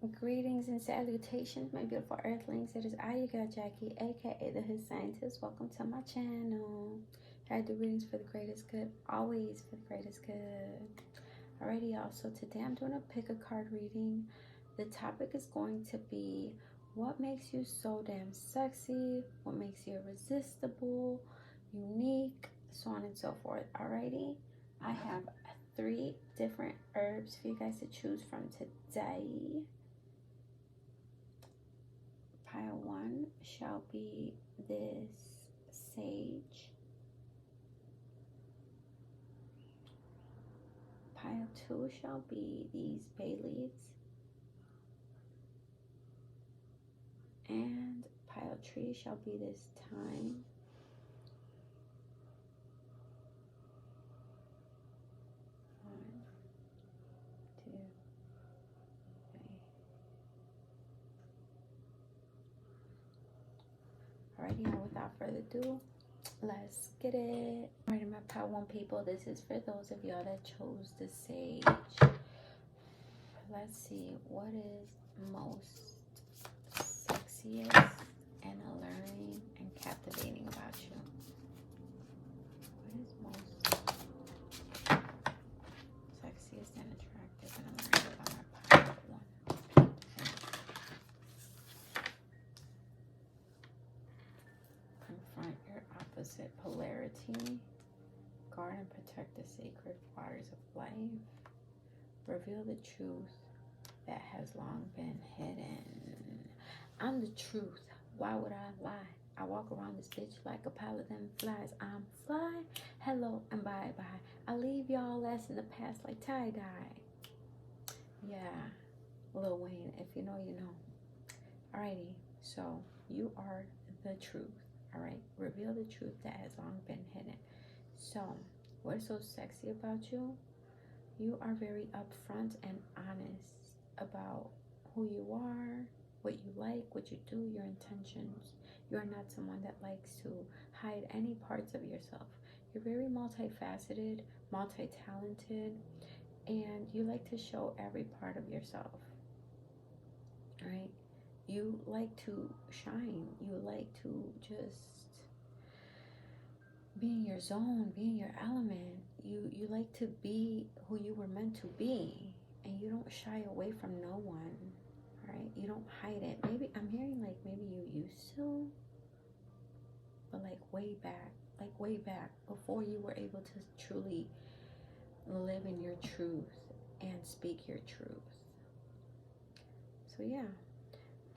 Greetings and salutations, my beautiful earthlings. It is I, your girl Jackie, aka the Hood Scientist. Welcome to my channel. I do readings for the greatest good, always for the greatest good. Alrighty, y'all. So today I'm doing a pick a card reading. The topic is going to be what makes you so damn sexy, what makes you irresistible, unique, so on and so forth. Alrighty, I have 3 different herbs for you guys to choose from today. Pile 1 shall be this sage. Pile 2 shall be these bay leaves. And pile 3 shall be this thyme. One, two, three. Alrighty, now without further ado, let's get it. Alright, my pile 1 people, this is for those of y'all that chose the sage. Let's see, what is most sexiest and alluring and captivating about you? What is most sexiest and attractive and alluring about my pile 1? Confront your opposite polarity. Guard and protect the sacred waters of life. Reveal the truth that has long been hidden. I'm the truth. Why would I lie? I walk around this bitch like a pile of them flies. I'm fly, hello, and bye-bye. I leave y'all ass in the past like tie-dye. Yeah, Lil Wayne, if you know, you know. Alrighty, so you are the truth. Alright, reveal the truth that has long been hidden. So, what is so sexy about you? You are very upfront and honest about who you are, what you like, what you do, your intentions. You are not someone that likes to hide any parts of yourself. You're very multifaceted, multi-talented, and you like to show every part of yourself. Right? You like to shine. You like to just be in your zone, be in your element. You like to be who you were meant to be, and you don't shy away from no one, right? You don't hide it. Maybe I'm hearing like maybe you used to, but like way back before you were able to truly live in your truth and speak your truth. So yeah,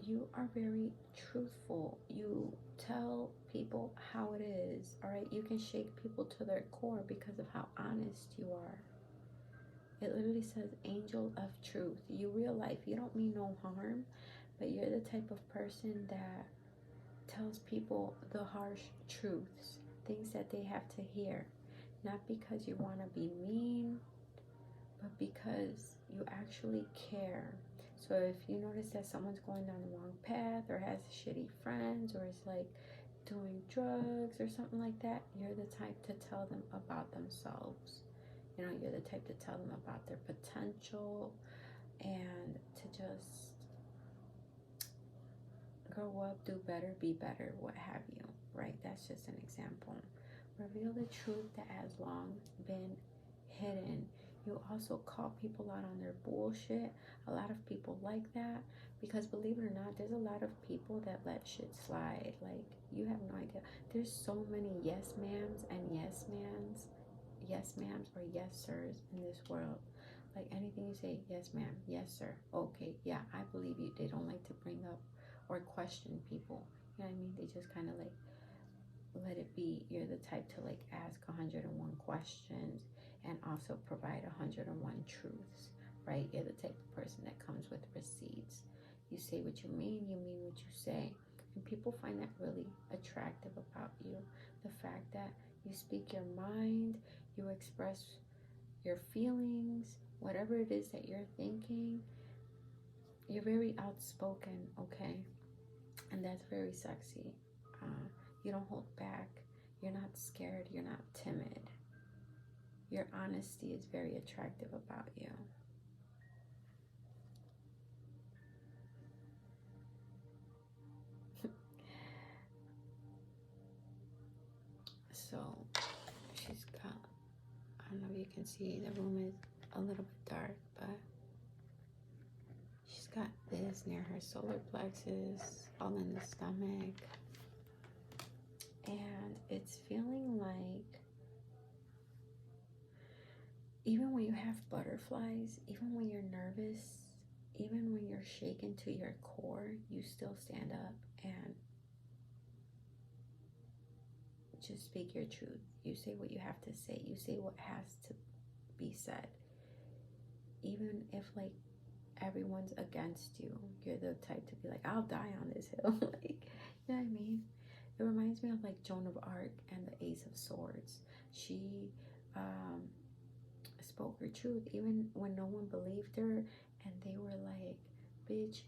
you are very truthful. You tell people how it is. All right, you can shake people to their core because of how honest you are. It literally says angel of truth. You real life, you don't mean no harm, but you're the type of person that tells people the harsh truths, things that they have to hear, not because you want to be mean, but because you actually care. So if you notice that someone's going down the wrong path or has shitty friends or is like doing drugs or something like that, you're the type to tell them about themselves. You know, you're the type to tell them about their potential and to just grow up, do better, be better, what have you, right? That's just an example. Reveal the truth that has long been hidden. You also call people out on their bullshit. A lot of people like that because, believe it or not, there's a lot of people that let shit slide. Like, you have no idea. There's so many yes ma'ams and yes ma'ams or yes sirs in this world. Like, anything you say, yes ma'am, yes sir, okay, yeah, I believe you. They don't like to bring up or question people. You know what I mean? They just kind of like let it be. You're the type to like ask 101 questions and also provide 101 truths, right? You're the type of person that comes with receipts. You say what you mean what you say. And people find that really attractive about you. The fact that you speak your mind, you express your feelings, whatever it is that you're thinking. You're very outspoken, okay? And that's very sexy. You don't hold back. You're not scared. You're not timid. Your honesty is very attractive about you. So she's got, I don't know if you can see, the room is a little bit dark, but she's got this near her solar plexus, all in the stomach. And it's feeling like even when you have butterflies, even when you're nervous, even when you're shaken to your core, you still stand up and just speak your truth. You say what you have to say. You say what has to be said. Even if like everyone's against you, you're the type to be like, I'll die on this hill. Like, you know what I mean? It reminds me of like Joan of Arc and the Ace of Swords. She spoke her truth even when no one believed her, and they were like, bitch,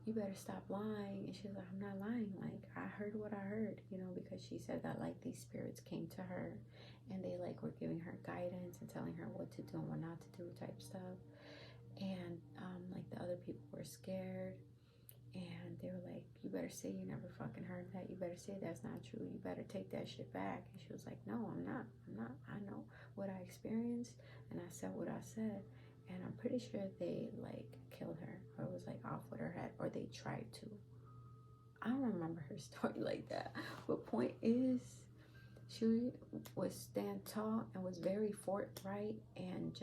you better stop lying. And she was like, I'm not lying, like I heard what I heard, you know, because she said that like these spirits came to her and they like were giving her guidance and telling her what to do and what not to do type stuff. And like the other people were scared, and they were like, you better say you never fucking heard that. You better say that's not true. You better take that shit back. And she was like, no, I'm not. I know what I experienced, and I said what I said. And I'm pretty sure they like killed her, or it was like off with her head, or they tried to. I don't remember her story like that. But point is, she was stand tall and was very forthright, and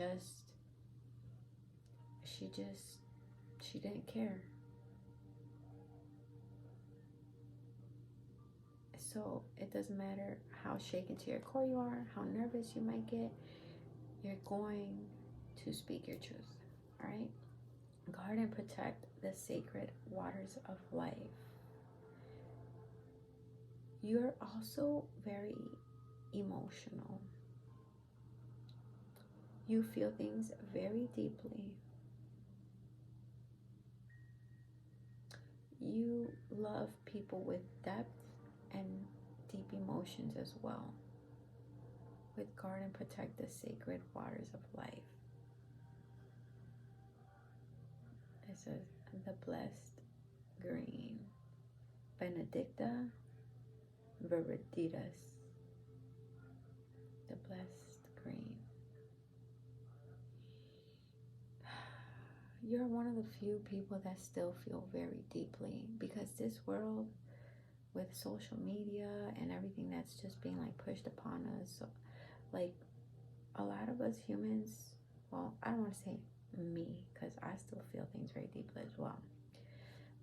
she didn't care. So it doesn't matter how shaken to your core you are, how nervous you might get, you're going to speak your truth, all right? Guard and protect the sacred waters of life. You're also very emotional. You feel things very deeply. You love people with depth and deep emotions as well. With guard and protect the sacred waters of life. It says the blessed green. Benedicta Viriditas. The blessed green. You're one of the few people that still feel very deeply, because this world with social media and everything that's just being like pushed upon us, like a lot of us humans, well, I don't want to say me, because I still feel things very deeply as well,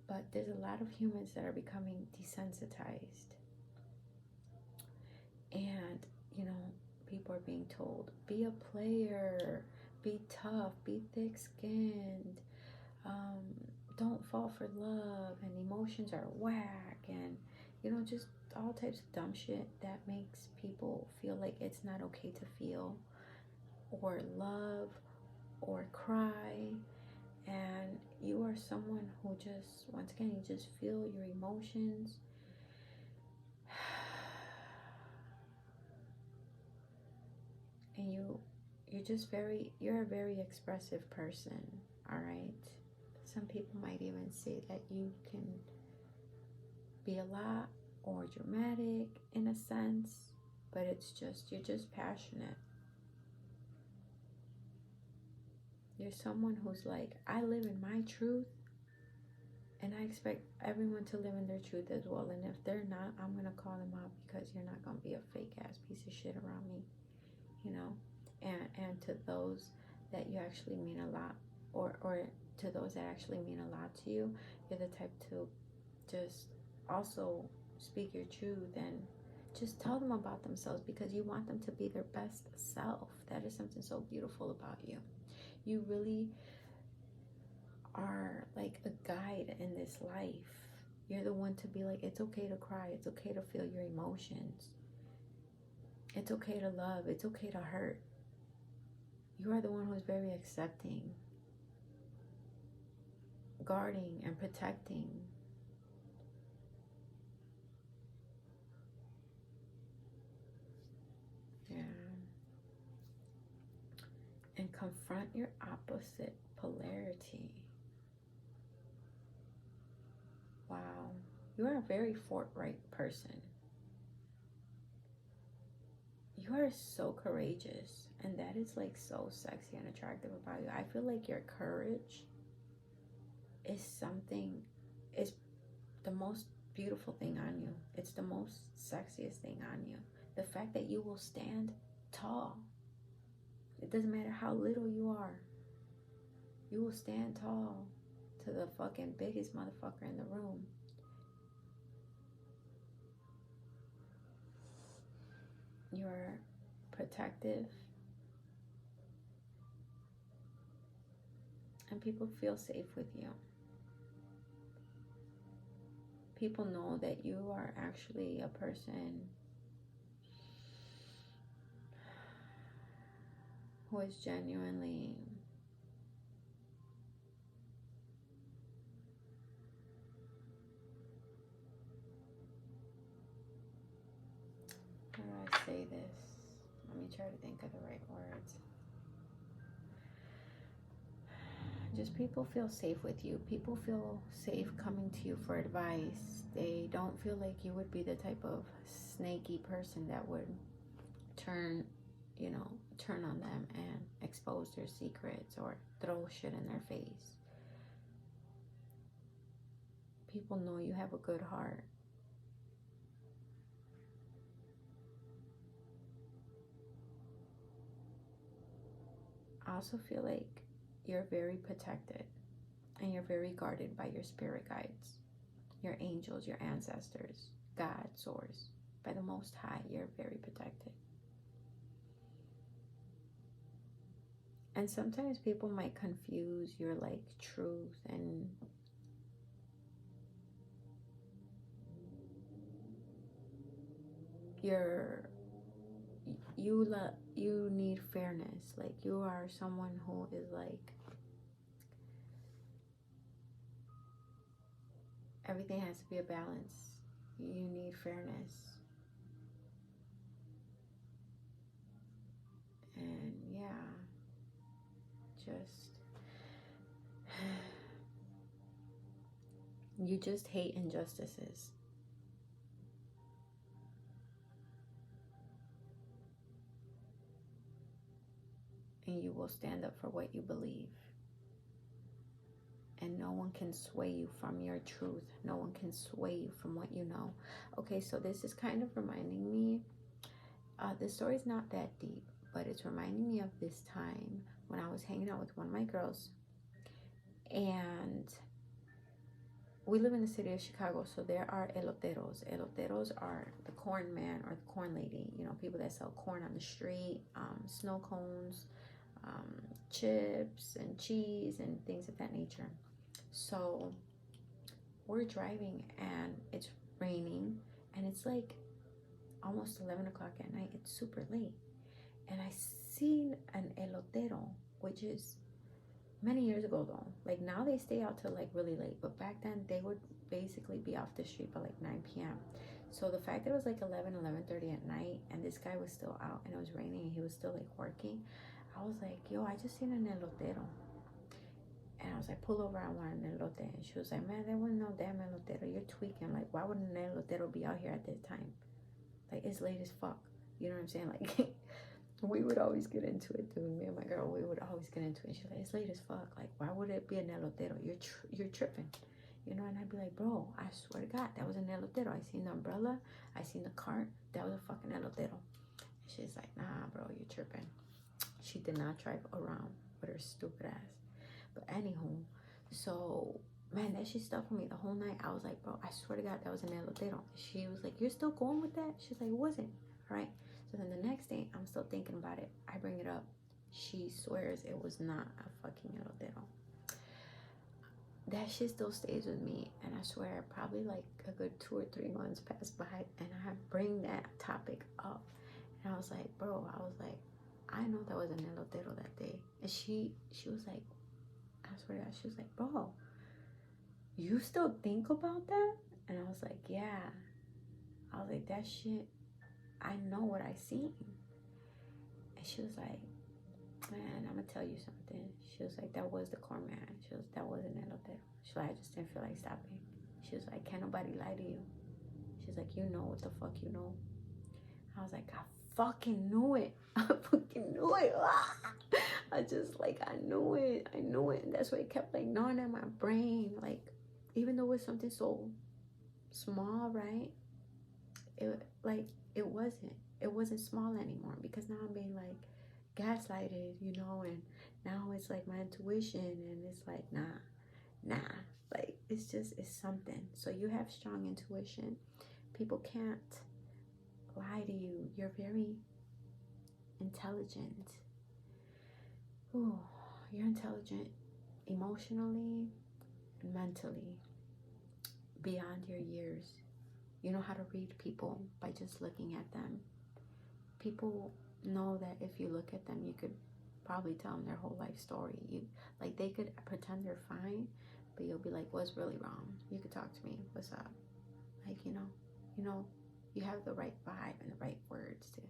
but there's a lot of humans that are becoming desensitized, and you know, people are being told, be a player, be tough, be thick-skinned, don't fall for love, and emotions are whack, and you know, just all types of dumb shit that makes people feel like it's not okay to feel or love or cry. And you are someone who just, once again, you just feel your emotions. And you're a very expressive person, all right? Some people might even say that you can be a lot or dramatic in a sense, but it's just, you're just passionate. You're someone who's like, I live in my truth, and I expect everyone to live in their truth as well. And if they're not, I'm going to call them out, because you're not going to be a fake ass piece of shit around me, you know? And to those that you actually mean a lot, or to those that actually mean a lot to you, you're the type to just also speak your truth and just tell them about themselves, because you want them to be their best self. That is something so beautiful about you. You really are like a guide in this life. You're the one to be like, it's okay to cry, it's okay to feel your emotions, it's okay to love, it's okay to hurt. You are the one who's very accepting, guarding and protecting. Yeah. And confront your opposite polarity. Wow. You are a very forthright person. you are so courageous, and that is like so sexy and attractive about you. I feel like your courage is something, is the most beautiful thing on you. It's the most sexiest thing on you. The fact that you will stand tall. It doesn't matter how little you are. You will stand tall to the fucking biggest motherfucker in the room. You're protective. And people feel safe with you. People know that you are actually a person who is genuinely how do I say this? Let me try to think of the right words. Just people feel safe with you. People feel safe coming to you for advice. They don't feel like you would be the type of snaky person that would turn on them and expose their secrets or throw shit in their face. People know you have a good heart. I also feel like you're very protected and you're very guarded by your spirit guides, your angels, your ancestors, God, Source. By the Most High, you're very protected. And sometimes people might confuse your like truth and you need fairness. Like you are someone who is like everything has to be a balance. You need fairness. And yeah, you just hate injustices. And you will stand up for what you believe. And no one can sway you from your truth. No one can sway you from what you know. Okay, so this is kind of reminding me, the story's not that deep, but it's reminding me of this time when I was hanging out with one of my girls. And we live in the city of Chicago, so there are eloteros. Eloteros are the corn man or the corn lady, people that sell corn on the street, snow cones, chips and cheese and things of that nature. So we're driving and it's raining and it's like almost 11 o'clock at night. It's super late. And I seen an elotero, which is many years ago though. Like now they stay out till like really late. But back then they would basically be off the street by like 9 p.m. So the fact that it was like 11:30 at night and this guy was still out and it was raining and he was still like working, I was like, yo, I just seen an elotero. And I was like, pull over, I want an elote. And she was like, man, there wasn't no damn elotero. You're tweaking. Like, why would an elotero be out here at this time? Like, it's late as fuck. You know what I'm saying? Like, we would always get into it, dude. Me and my girl, we would always get into it. She's like, it's late as fuck. Like, why would it be an elotero? You're tripping. And I'd be like, bro, I swear to God, that was an elotero. I seen the umbrella. I seen the cart. That was a fucking elotero. And she's like, nah, bro, you're tripping. She did not drive around with her stupid ass. But anywho, so man, that shit stuck with me the whole night. I was like, bro, I swear to God, that was an elotero. She was like, you're still going with that? She's like, it wasn't. All right. So then the next day, I'm still thinking about it. I bring it up. She swears it was not a fucking elotero. That shit still stays with me. And I swear, probably like a good 2 or 3 months passed by, and I bring that topic up. And I was like, bro, I know that was an elotero that day. And she was like, I swear to God, she was like, bro, you still think about that? And I was like, yeah. I was like, that shit, I know what I seen. And she was like, man, I'm gonna tell you something. She was like, that was the corn man. She was, that wasn't elotero. She's like, I just didn't feel like stopping. She was like, can't nobody lie to you. She's like, you know what the fuck you know. I was like, I fucking knew it. I fucking knew it. Ah! I just like, I knew it. I knew it. And that's why it kept like gnawing at my brain. Like, even though it was something so small, right? It wasn't. It wasn't small anymore, because now I'm being like gaslighted, you know, and now it's like my intuition, and it's like, nah. Like, it's something. So you have strong intuition. People can't lie to you. You're very intelligent. Ooh, you're intelligent emotionally and mentally, beyond your years. You know how to read people by just looking at them. People know that if you look at them, you could probably tell them their whole life story. Like, they could pretend they're fine, but you'll be like, what's really wrong? You could talk to me. What's up? Like, you know, you have the right vibe and the right words to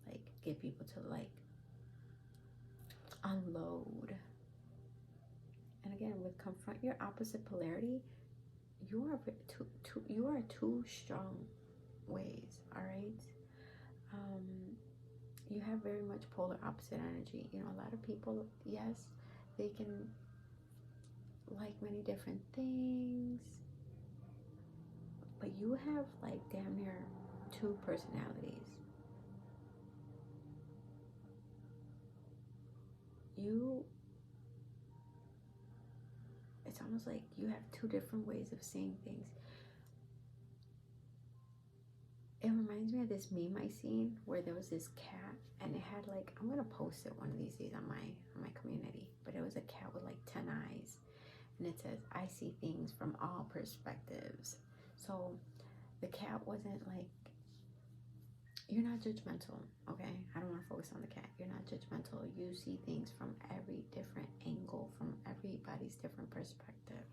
like get people to like unload. And again, with confront your opposite polarity, you are two strong ways. All right. You have very much polar opposite energy. You know, a lot of people, yes, they can like many different things, but you have like damn near two personalities. It's almost like you have two different ways of seeing things. It reminds me of this meme I seen where there was this cat, and it had like, I'm gonna post it one of these days on my community, but it was a cat with like 10 eyes, and it says, I see things from all perspectives. So the cat wasn't like, you're not judgmental, okay? I don't want to focus on the cat. You're not judgmental. You see things from every different angle, from everybody's different perspective.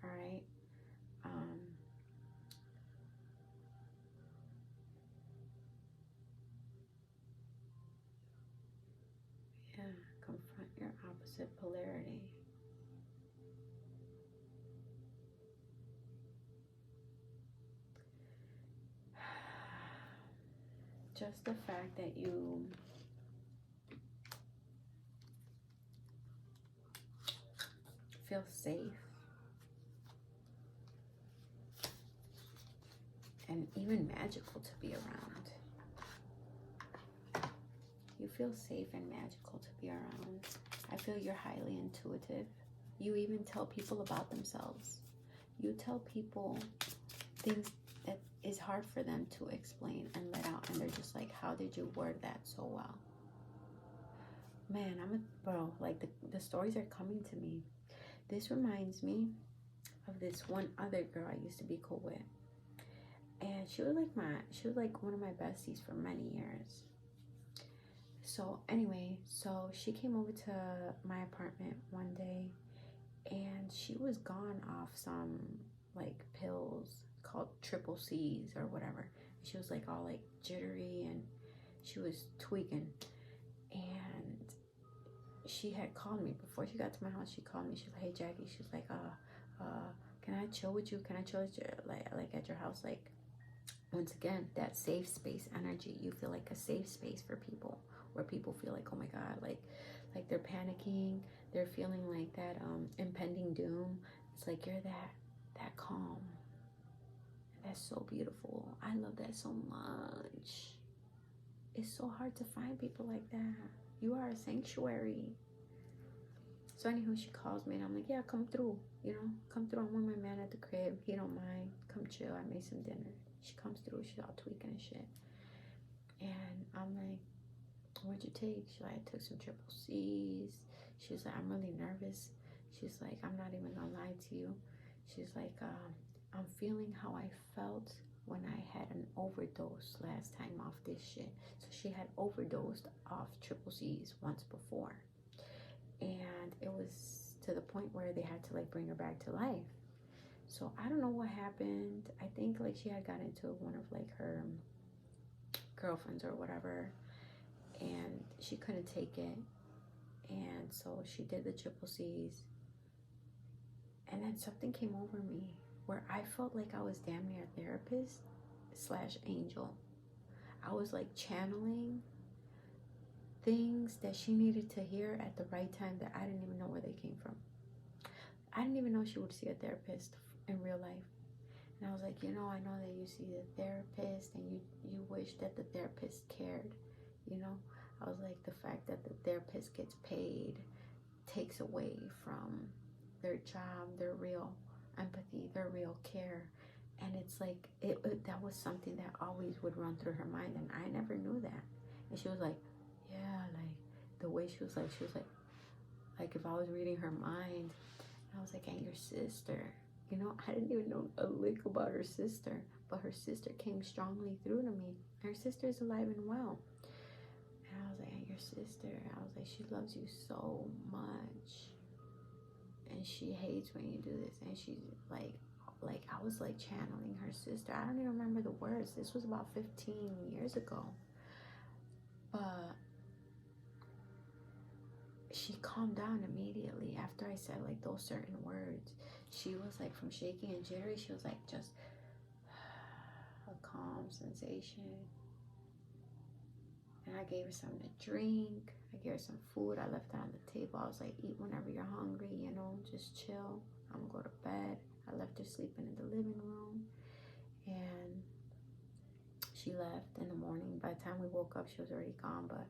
All right. Yeah. Confront your opposite polarity. Just the fact that you feel safe and even magical to be around. You feel safe and magical to be around. I feel you're highly intuitive. You even tell people about themselves. You tell people things that is hard for them to explain and let out, and they're just like, how did you word that so well? Man, bro, like the stories are coming to me. This reminds me of this one other girl I used to be cool with. And she was like one of my besties for many years. So anyway, so she came over to my apartment one day, and she was gone off some like pills called triple C's or whatever. She was like all like jittery, and she was tweaking. And she had called me before she got to my house. She called me. She's like, hey Jackie. She's like, can I chill with you? Can I chill at your like at your house? Like, once again, that safe space energy. You feel like a safe space for people, where people feel like, oh my God, like they're panicking, they're feeling like that impending doom. It's like you're that calm. That's so beautiful. I love that so much. It's so hard to find people like that. You are a sanctuary. So anywho, she calls me, and I'm like, yeah, come through. You know, come through. I'm with my man at the crib. He don't mind. Come chill. I made some dinner. She comes through. She's all tweaking and shit. And I'm like, what'd you take? She's like, I took some triple C's. She's like, I'm really nervous. She's like, I'm not even gonna lie to you. She's like, I'm feeling how I felt when I had an overdose last time off this shit. So she had overdosed off triple C's once before. And it was to the point where they had to like bring her back to life. So I don't know what happened. I think like she had gotten into one of like her girlfriends or whatever, and she couldn't take it. And so she did the triple C's. And then something came over me where I felt like I was damn near a therapist / angel. I was like channeling things that she needed to hear at the right time that I didn't even know where they came from. I didn't even know she would see a therapist in real life. And I was like, you know, I know that you see the therapist and you wish that the therapist cared, you know? I was like, the fact that the therapist gets paid takes away from their job, their real empathy, their real care. And it's like, that was something that always would run through her mind, and I never knew that. And she was like, yeah, like, the way she was like if I was reading her mind, I was like, and your sister, you know, I didn't even know a lick about her sister, but her sister came strongly through to me. Her sister is alive and well. And I was like, and your sister, I was like, she loves you so much. And she hates when you do this. And she's like I was like channeling her sister. I don't even remember the words. This was about 15 years ago. But she calmed down immediately after I said like those certain words. She was like, from shaking and jittery, she was like just a calm sensation. And I gave her something to drink. I gave her some food. I left it on the table. I was like, eat whenever you're hungry, you know, just chill. I'm gonna go to bed. I left her sleeping in the living room. And she left in the morning. By the time we woke up, she was already gone, but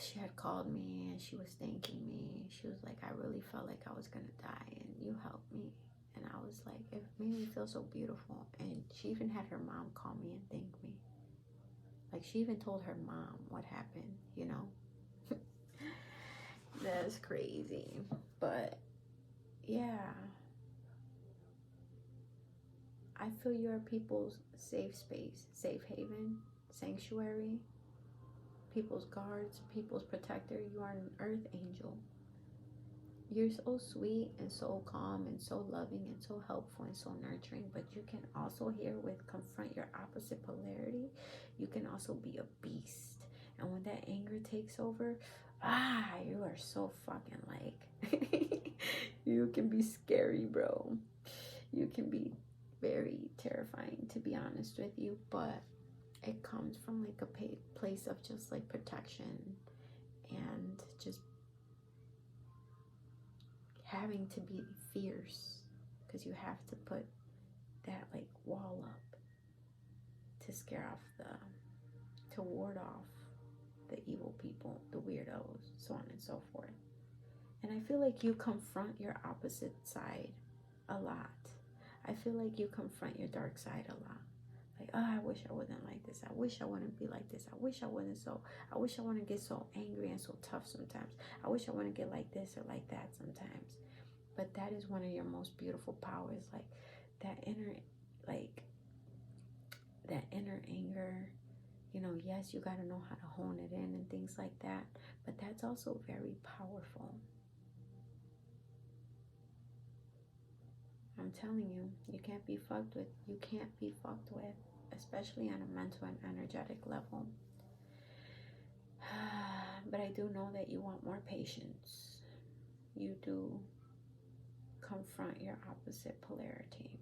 she had called me and she was thanking me. She was like, I really felt like I was gonna die and you helped me. And I was like, it made me feel so beautiful. And she even had her mom call me and thank me. Like, she even told her mom what happened, you know? That's crazy. But yeah, I feel you're people's safe space, safe haven, sanctuary, people's guards, people's protector. You are an earth angel. You're so sweet and so calm and so loving and so helpful and so nurturing, but you can also confront your opposite polarity. You can also be a beast. And when that anger takes over, you are so fucking like, you can be scary, bro. You can be very terrifying, to be honest with you, but it comes from like a place of just like protection and just having to be fierce, because you have to put that like wall up to scare off to ward off the evil people, the weirdos, so on and so forth. And I feel like you confront your opposite side a lot. I feel like you confront your dark side a lot. Like, I wish I wasn't like this. I wish I wouldn't be like this. I wish I wouldn't get so angry and so tough sometimes. I wish I wouldn't get like this or like that sometimes. But that is one of your most beautiful powers, like that inner anger. You know, yes, you got to know how to hone it in and things like that, but that's also very powerful. I'm telling you, you can't be fucked with. You can't be fucked with, especially on a mental and energetic level. But I do know that you want more patience. You do confront your opposite polarity.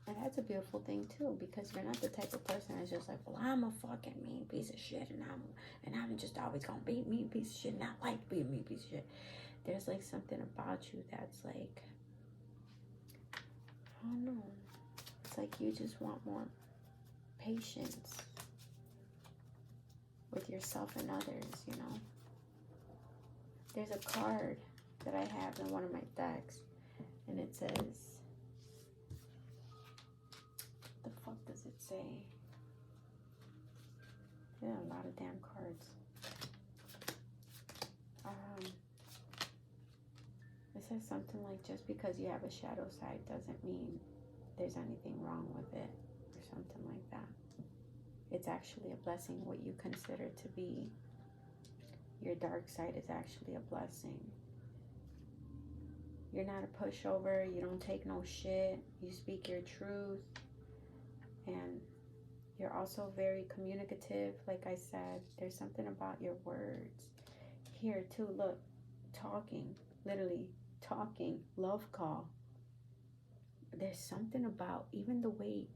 And that's a beautiful thing too, because you're not the type of person that's just like, well, I'm a fucking mean piece of shit, and I'm just always gonna be a mean piece of shit, and I like to be a mean piece of shit. There's like something about you that's like, I don't know. It's like you just want more patience with yourself and others, you know. There's a card that I have in one of my decks, and it says, what the fuck does it say? There are a lot of damn cards. It says something like, just because you have a shadow side doesn't mean there's anything wrong with it, or something like that. It's actually a blessing. What you consider to be your dark side is actually a blessing. You're not a pushover. You don't take no shit. You speak your truth. And you're also very communicative. Like I said, there's something about your words. Here too, look, talking, literally talking, love call. There's something about even the way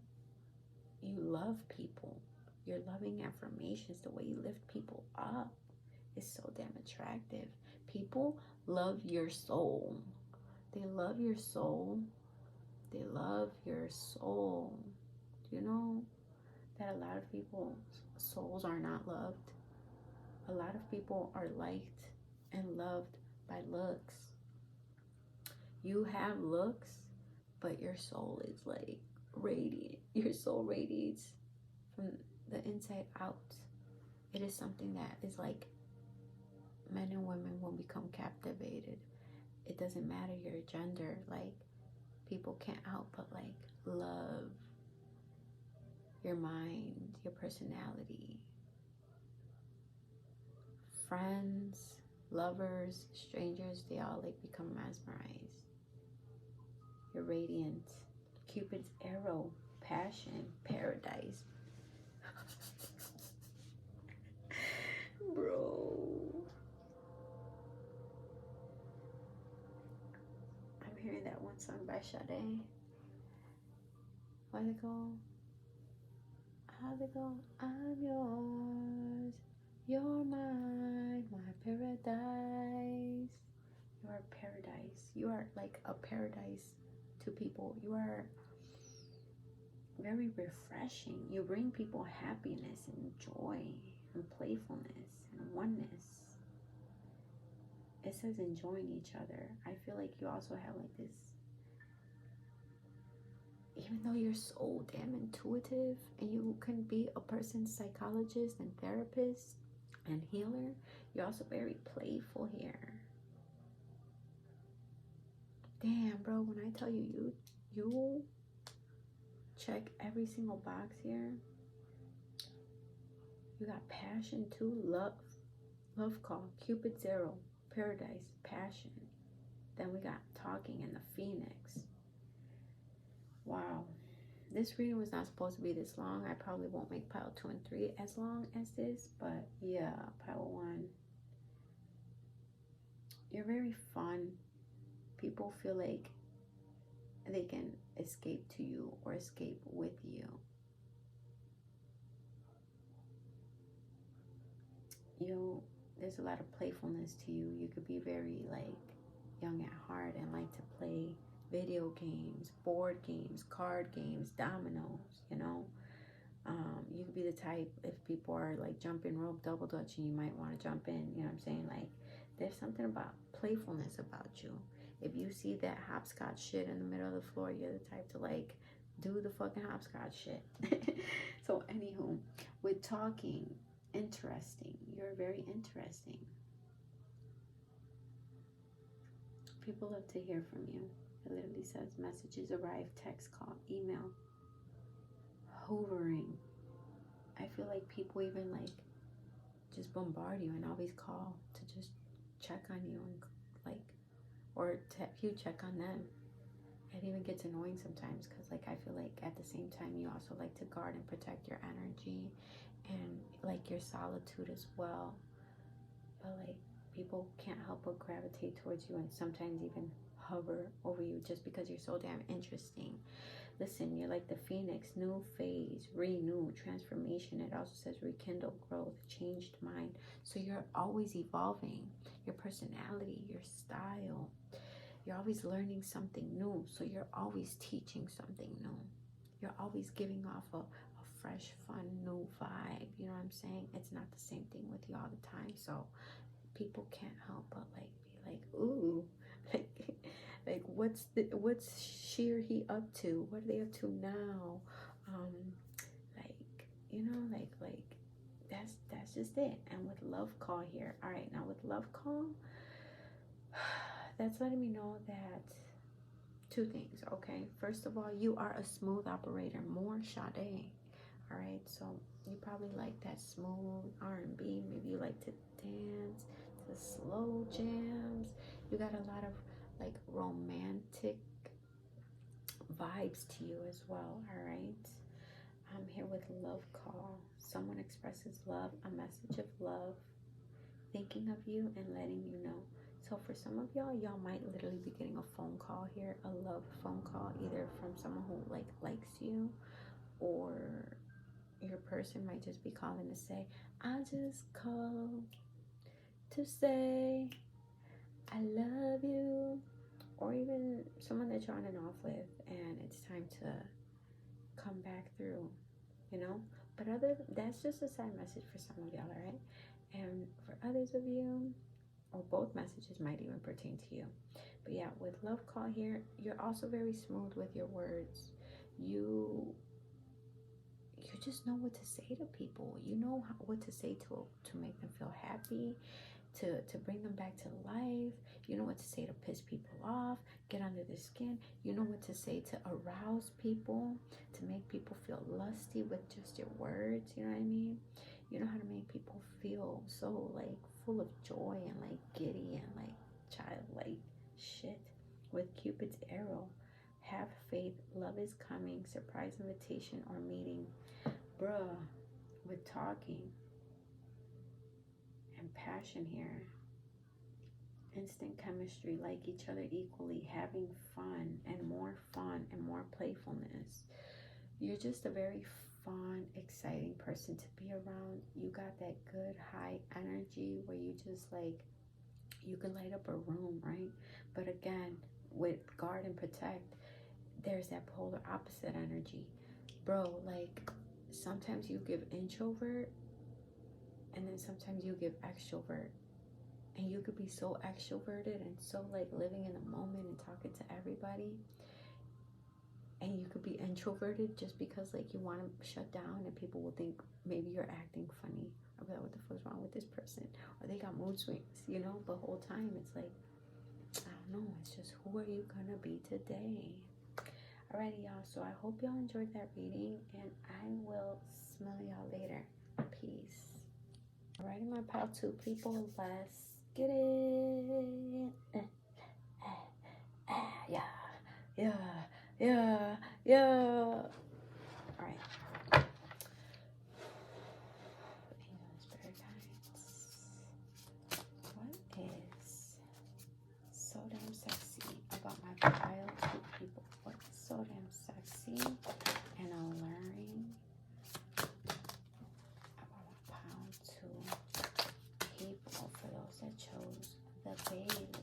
you love people, your loving affirmations, the way you lift people up is so damn attractive. People love your soul. They love your soul. They love your soul. Do you know that a lot of people's souls are not loved? A lot of people are liked and loved by looks. You have looks, but your soul is like radiant. Your soul radiates from the inside out. It is something that is like men and women will become captivated. It doesn't matter your gender. Like, people can't help but like love your mind, your personality. Friends, lovers, strangers, they all like become mesmerized. You're radiant. Cupid's arrow, passion, paradise. Bro. I'm hearing that one song by Sade. What's it called? How's it go? I'm yours. You're mine, my paradise. You are paradise. You are like a paradise to people. You are very refreshing. You bring people happiness and joy and playfulness and oneness. It says enjoying each other. I feel like you also have like this, even though you're so damn intuitive and you can be a person's psychologist and therapist and healer, you're also very playful here. Damn, bro, when I tell you, you check every single box here. You got passion too, love call, Cupid's arrow, paradise, passion. Then we got talking and the phoenix. Wow. This reading was not supposed to be this long. I probably won't make pile 2 and 3 as long as this, but yeah, pile 1. You're very fun. People feel like they can escape to you or escape with you. There's a lot of playfulness to you. You could be very like young at heart and like to play video games, board games, card games, dominoes, you know. You could be the type, if people are like jumping rope, double dutching, you might want to jump in, you know what I'm saying? Like, there's something about playfulness about you. If you see that hopscotch shit in the middle of the floor, you're the type to like do the fucking hopscotch shit. So anywho, with talking, interesting. You're very interesting. People love to hear from you. It literally says messages arrive, text, call, email. Hoovering. I feel like people even like just bombard you and always call to just check on you and like, or you check on them. It even gets annoying sometimes because like I feel like at the same time you also like to guard and protect your energy and like your solitude as well. But like people can't help but gravitate towards you and sometimes even hover over you just because you're so damn interesting. Listen, you're like the phoenix, new phase, renew, transformation. It also says rekindle, growth, changed mind. So you're always evolving. Your personality, your style. You're always learning something new. So you're always teaching something new. You're always giving off a fresh, fun, new vibe. You know what I'm saying? It's not the same thing with you all the time. So people can't help but like be like, ooh, like what's she or he up to? What are they up to now? Like, you know, like that's just it. And with love call here, all right, now with love call, that's letting me know that 2 things. Okay, first of all, you are a smooth operator, more Sade. All right, so you probably like that smooth R&B. Maybe you like to dance to slow jams. You got a lot of like romantic vibes to you as well. All right, I'm here with love call. Someone expresses love, a message of love, thinking of you and letting you know. So for some of y'all might literally be getting a phone call here, a love phone call, either from someone who likes you, or your person might just be calling to say, I just called to say I love you. Or even someone that you're on and off with and it's time to come back through, you know. But that's just a side message for some of y'all, right? And for others of you, or both messages might even pertain to you. But yeah, with love call here, you're also very smooth with your words. You just know what to say to people. You know what to say to make them feel happy, to bring them back to life. You know what to say to piss people off, get under their skin. You know what to say to arouse people, to make people feel lusty with just your words. You know what I mean? You know how to make people feel so like full of joy and like giddy and like childlike shit with Cupid's arrow. Have faith, love is coming, surprise invitation or meeting. Bruh, with talking and passion here. Instant chemistry, like each other equally, having fun and more playfulness. You're just a very fun, exciting person to be around. You got that good high energy where you just like, you can light up a room, right? But again, with guard and protect, there's that polar opposite energy. Bro, like sometimes you give introvert and then sometimes you give extrovert. And you could be so extroverted and so like living in the moment and talking to everybody. And you could be introverted just because like you want to shut down and people will think maybe you're acting funny. I'll be like, what the fuck's wrong with this person? Or they got mood swings, you know? The whole time it's like, I don't know. It's just, who are you going to be today? Alrighty, y'all. So I hope y'all enjoyed that reading. And I will smell y'all later. Peace. Alrighty, my pal 2 people. Let's get it. Yeah. All right. Angels, spirit guides. What is so damn sexy about my pile 2 people? What's so damn sexy and alluring about my pile 2 people? For those that chose the Baileys.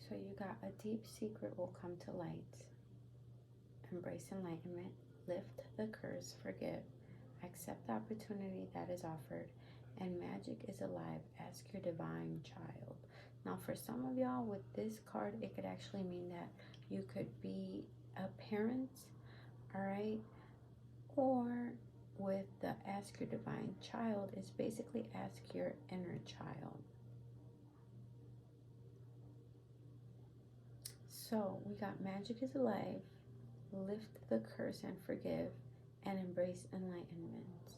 So you got a deep secret will come to light. Embrace enlightenment. Lift the curse. Forgive. Accept the opportunity that is offered. And magic is alive. Ask your divine child. Now for some of y'all with this card, it could actually mean that you could be a parent, all right? Or with the ask your divine child, it's basically ask your inner child. So we got magic is alive, lift the curse and forgive, and embrace enlightenment.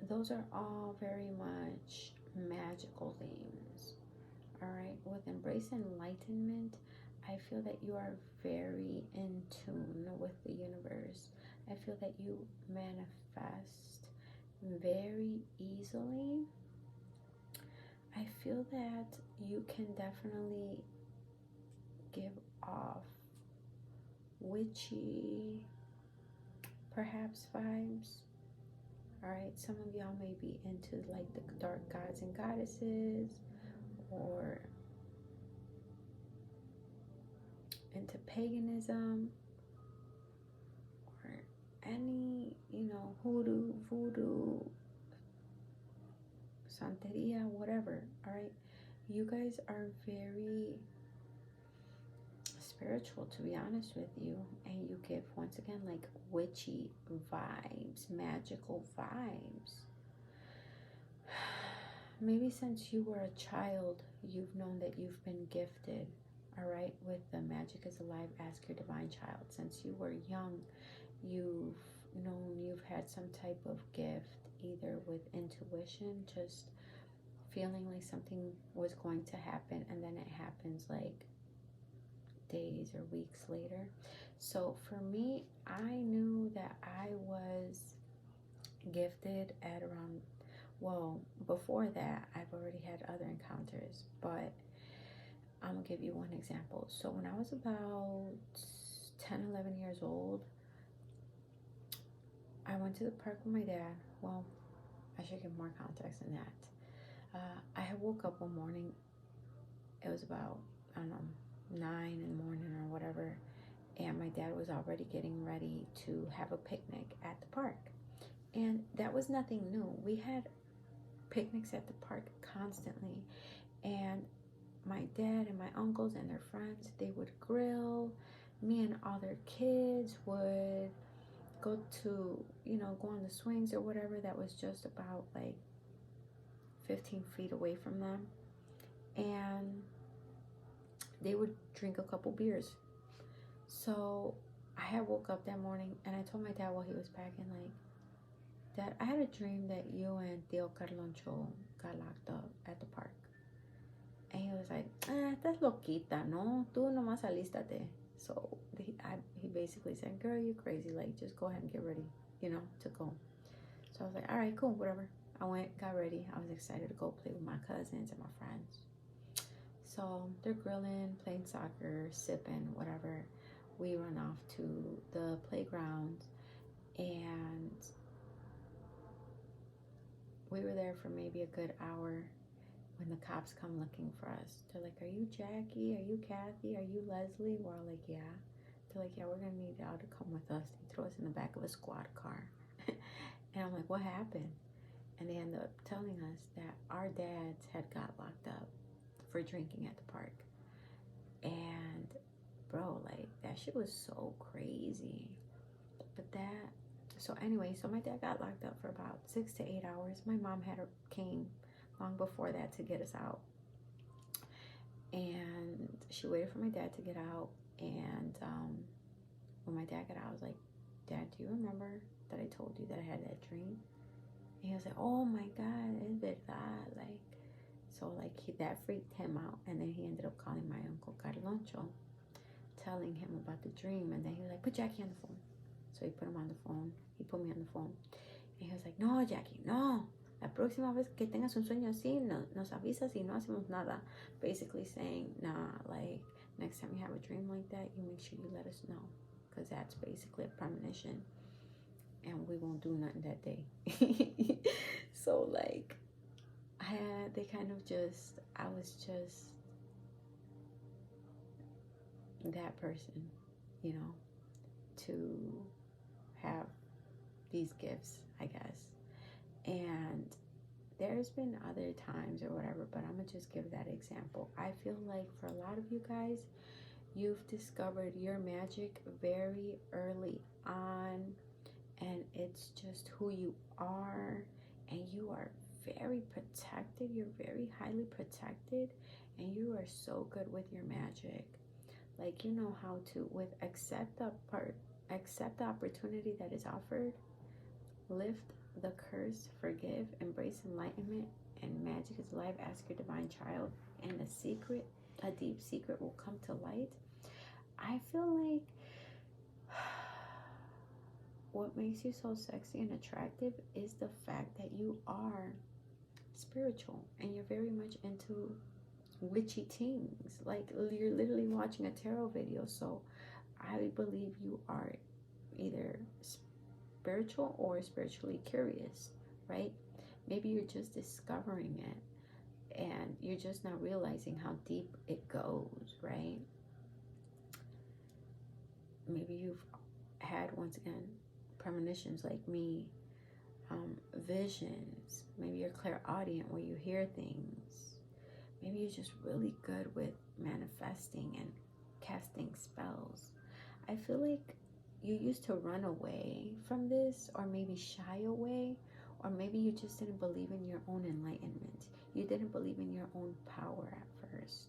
Those are all very much magical themes. All right, with embrace enlightenment, I feel that you are very in tune with the universe. I feel that you manifest very easily. I feel that you can definitely give off witchy, perhaps, vibes. All right, some of y'all may be into like the dark gods and goddesses, or into paganism or any, you know, hoodoo, voodoo, santeria, whatever, all right? You guys are very spiritual, to be honest with you, and you give, once again, like witchy vibes, magical vibes. Maybe since you were a child, you've known that you've been gifted, all right, with the magic is alive, ask your divine child. Since you were young, you've known you've had some type of gift, either with intuition, just feeling like something was going to happen, and then it happens like days or weeks later. So for me, I knew that I was gifted at around, well, before that, I've already had other encounters, but I'm gonna give you one example. So when I was about 10, 11 years old, I went to the park with my dad. Well, I should give more context than that. I had woke up one morning. It was about, I don't know, 9 in the morning or whatever, and my dad was already getting ready to have a picnic at the park. And that was nothing new. We had picnics at the park constantly, and my dad and my uncles and their friends, they would grill. Me and all their kids would go to, you know, go on the swings or whatever that was just about like 15 feet away from them, and they would drink a couple beers. So I had woke up that morning, and I told my dad while he was packing, like, Dad, I had a dream that you and Tío Carloncho got locked up at the park. And he was like, estás loquita, no? Tú nomás alístate. So he basically said, girl, you crazy. Like, just go ahead and get ready, you know, to go. So I was like, all right, cool, whatever. I went, got ready. I was excited to go play with my cousins and my friends. So they're grilling, playing soccer, sipping, whatever. We run off to the playground, and we were there for maybe a good hour when the cops come looking for us. They're like, are you Jackie? Are you Kathy? Are you Leslie? We're all like, yeah. They're like, yeah, we're going to need y'all to come with us. They throw us in the back of a squad car. And I'm like, what happened? And they end up telling us that our dads had got locked up for drinking at the park. And bro, like, that shit was so crazy. But that, so anyway, so my dad got locked up for about 6 to 8 hours. My mom came long before that to get us out. And she waited for my dad to get out. And when my dad got out, I was like, Dad, do you remember that I told you that I had that dream? And he was like, oh my God, es verdad. Like, so like that freaked him out. And then he ended up calling my uncle Carloncho, telling him about the dream. And then he was like, put Jackie on the phone. So he put him on the phone. He put me on the phone. And he was like, no, Jackie, no. La próxima vez que tengas un sueño así, nos avisas y no hacemos nada. Basically saying, nah, like, next time you have a dream like that, you make sure you let us know. Because that's basically a premonition. And we won't do nothing that day. So, like, they kind of just, I was just that person, you know, to have these gifts, I guess. And there's been other times or whatever, but I'm gonna just give that example. I feel like for a lot of you guys, you've discovered your magic very early on, and it's just who you are, and you are very protected. You're very highly protected, and you are so good with your magic. Like, you know how to accept the opportunity that is offered, lift the curse, forgive, embrace enlightenment, and magic is alive. Ask your divine child, and a deep secret will come to light. I feel like what makes you so sexy and attractive is the fact that you are spiritual and you're very much into witchy things. Like, you're literally watching a tarot video. So I believe you are either spiritual or spiritually curious, right? Maybe you're just discovering it. and you're just not realizing how deep it goes, right? Maybe you've had, once again, premonitions like me, visions. Maybe you're clairaudient where you hear things. Maybe you're just really good with manifesting and casting spells. I feel like you used to run away from this, or maybe shy away, or maybe you just didn't believe in your own enlightenment. You didn't believe in your own power at first.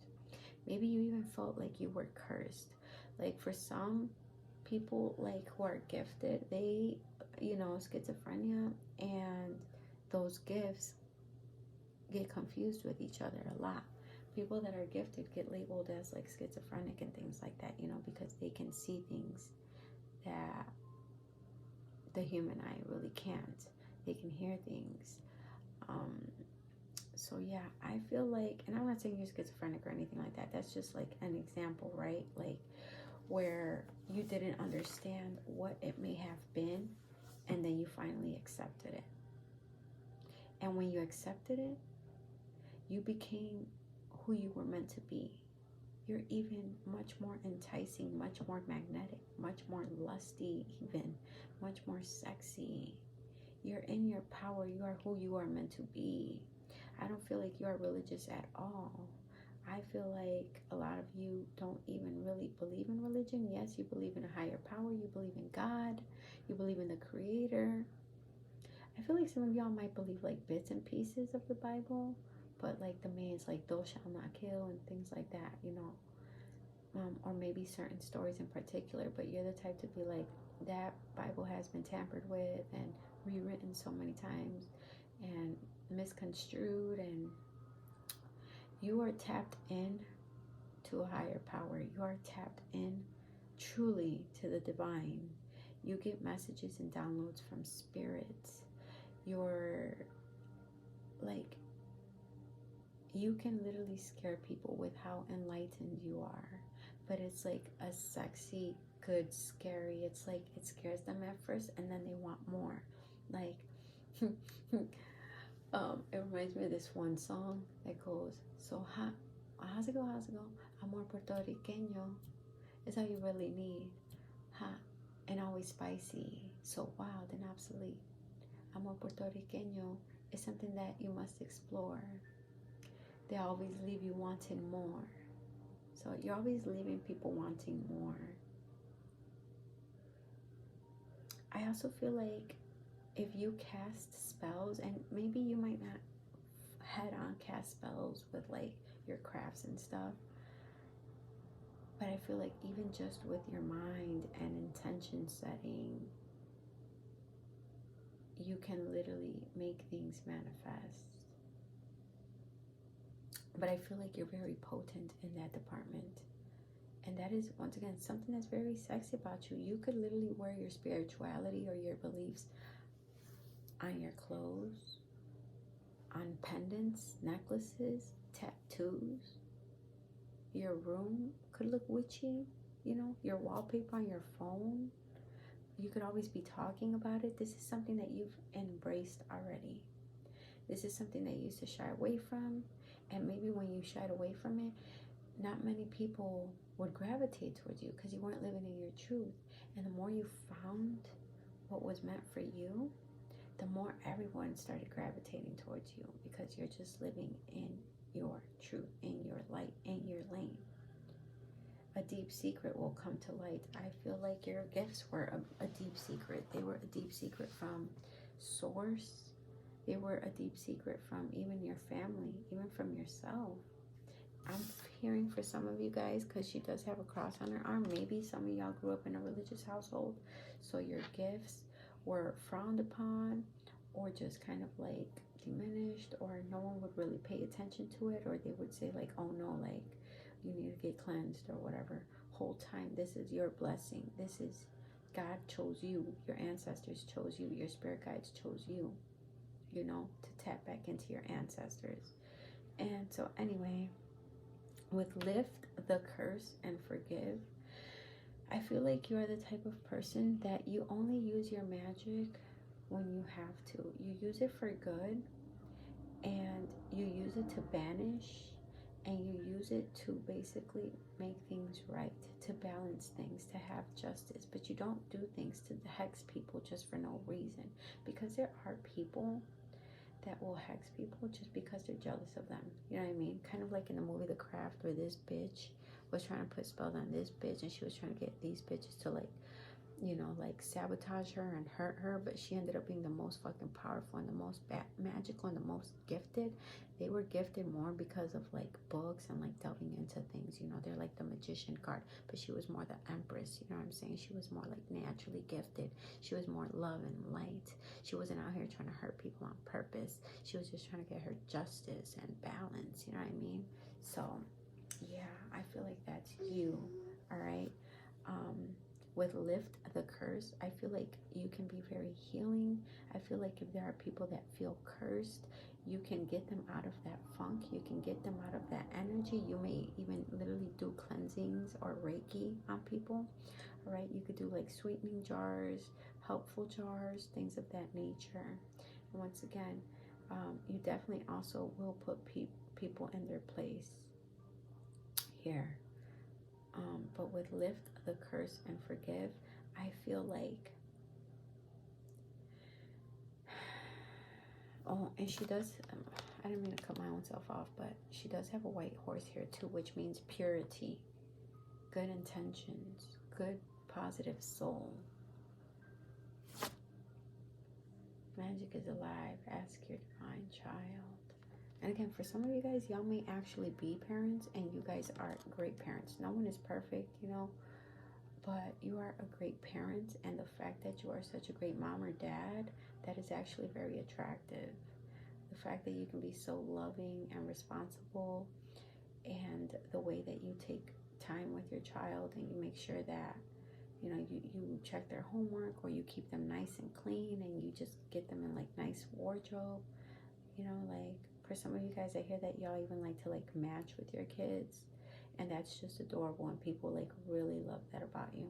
Maybe you even felt like you were cursed. Like for some people, like who are gifted, they, schizophrenia and those gifts get confused with each other a lot. People that are gifted get labeled as like schizophrenic and things like that, because they can see things that the human eye really can't. They can hear things. So yeah, I feel like, and I'm not saying you're schizophrenic or anything like that. That's just like an example, right? Like where you didn't understand what it may have been, and then you finally accepted it. And when you accepted it, you became who you were meant to be. You're even much more enticing, much more magnetic, much more lusty, even much more sexy. You're in your power. You are who you are meant to be. I don't feel like you are religious at all. I feel like a lot of you don't even really believe in religion. Yes, you believe in a higher power. You believe in God. You believe in the Creator. I feel like some of y'all might believe like bits and pieces of the Bible, but like the mains, like thou shalt not kill and things like that, or maybe certain stories in particular. But you're the type to be like, that Bible has been tampered with and rewritten so many times and misconstrued, and you are tapped in to a higher power. You are tapped in truly to the divine. You get messages and downloads from spirits. You're like, you can literally scare people with how enlightened you are, but it's like a sexy, good, scary. It's like it scares them at first and then they want more. Like it reminds me of this one song that goes, so hot, how's it go, amor puertorriqueño, it's all you really need, hot and always spicy, so wild and obsolete. Amor puertorriqueño is something that you must explore. They always leave you wanting more. So you're always leaving people wanting more. I also feel like if you cast spells, and maybe you might not head on cast spells with like your crafts and stuff, but I feel like even just with your mind and intention setting, you can literally make things manifest. But I feel like you're very potent in that department. And that is, once again, something that's very sexy about you. You could literally wear your spirituality or your beliefs on your clothes, on pendants, necklaces, tattoos. Your room could look witchy, your wallpaper on your phone. You could always be talking about it. This is something that you've embraced already. This is something that you used to shy away from. And maybe when you shied away from it, not many people would gravitate towards you because you weren't living in your truth. And the more you found what was meant for you, the more everyone started gravitating towards you because you're just living in your truth, in your light, in your lane. A deep secret will come to light. I feel like your gifts were a deep secret. They were a deep secret from source. They were a deep secret from even your family, even from yourself. I'm hearing for some of you guys, because she does have a cross on her arm. Maybe some of y'all grew up in a religious household, so your gifts were frowned upon or just kind of like diminished, or no one would really pay attention to it, or they would say like, oh no, like you need to get cleansed or whatever. Whole time, this is your blessing. This is, God chose you. Your ancestors chose you. Your spirit guides chose you, to tap back into your ancestors. And so anyway, with lift the curse and forgive, I feel like you are the type of person that you only use your magic when you have to. You use it for good, and you use it to banish, and you use it to basically make things right, to balance things, to have justice. But you don't do things to hex people just for no reason, because there are people that will hex people just because they're jealous of them. You know what I mean? Kind of like in the movie The Craft, where this bitch was trying to put spells on this bitch, and she was trying to get these bitches to, like, you know, like sabotage her and hurt her, but she ended up being the most fucking powerful and the most magical and the most gifted. They were gifted more because of like books and like delving into things, you know. They're like the magician card, but she was more the empress, you know what I'm saying? She was more like naturally gifted. She was more love and light. She wasn't out here trying to hurt people on purpose. She was just trying to get her justice and balance, you know what I mean? So yeah, I feel like that's you. All right. With lift the curse, I feel like you can be very healing. I feel like if there are people that feel cursed, you can get them out of that funk. You can get them out of that energy. You may even literally do cleansings or Reiki on people. All right, you could do like sweetening jars, helpful jars, things of that nature. And once again, you definitely also will put people in their place here. But with lift the curse and forgive, I feel like, oh, and she does, I didn't mean to cut my own self off, but she does have a white horse here too, which means purity, good intentions, good positive soul. Magic is alive. Ask your divine child. And again, for some of you guys, y'all may actually be parents, and you guys are great parents. No one is perfect, you know, but you are a great parent, and the fact that you are such a great mom or dad, that is actually very attractive. The fact that you can be so loving and responsible, and the way that you take time with your child, and you make sure that, you know, you check their homework, or you keep them nice and clean, and you just get them in like nice wardrobe, you know, like, for some of you guys, I hear that y'all even like to like match with your kids, and that's just adorable, and people like really love that about you.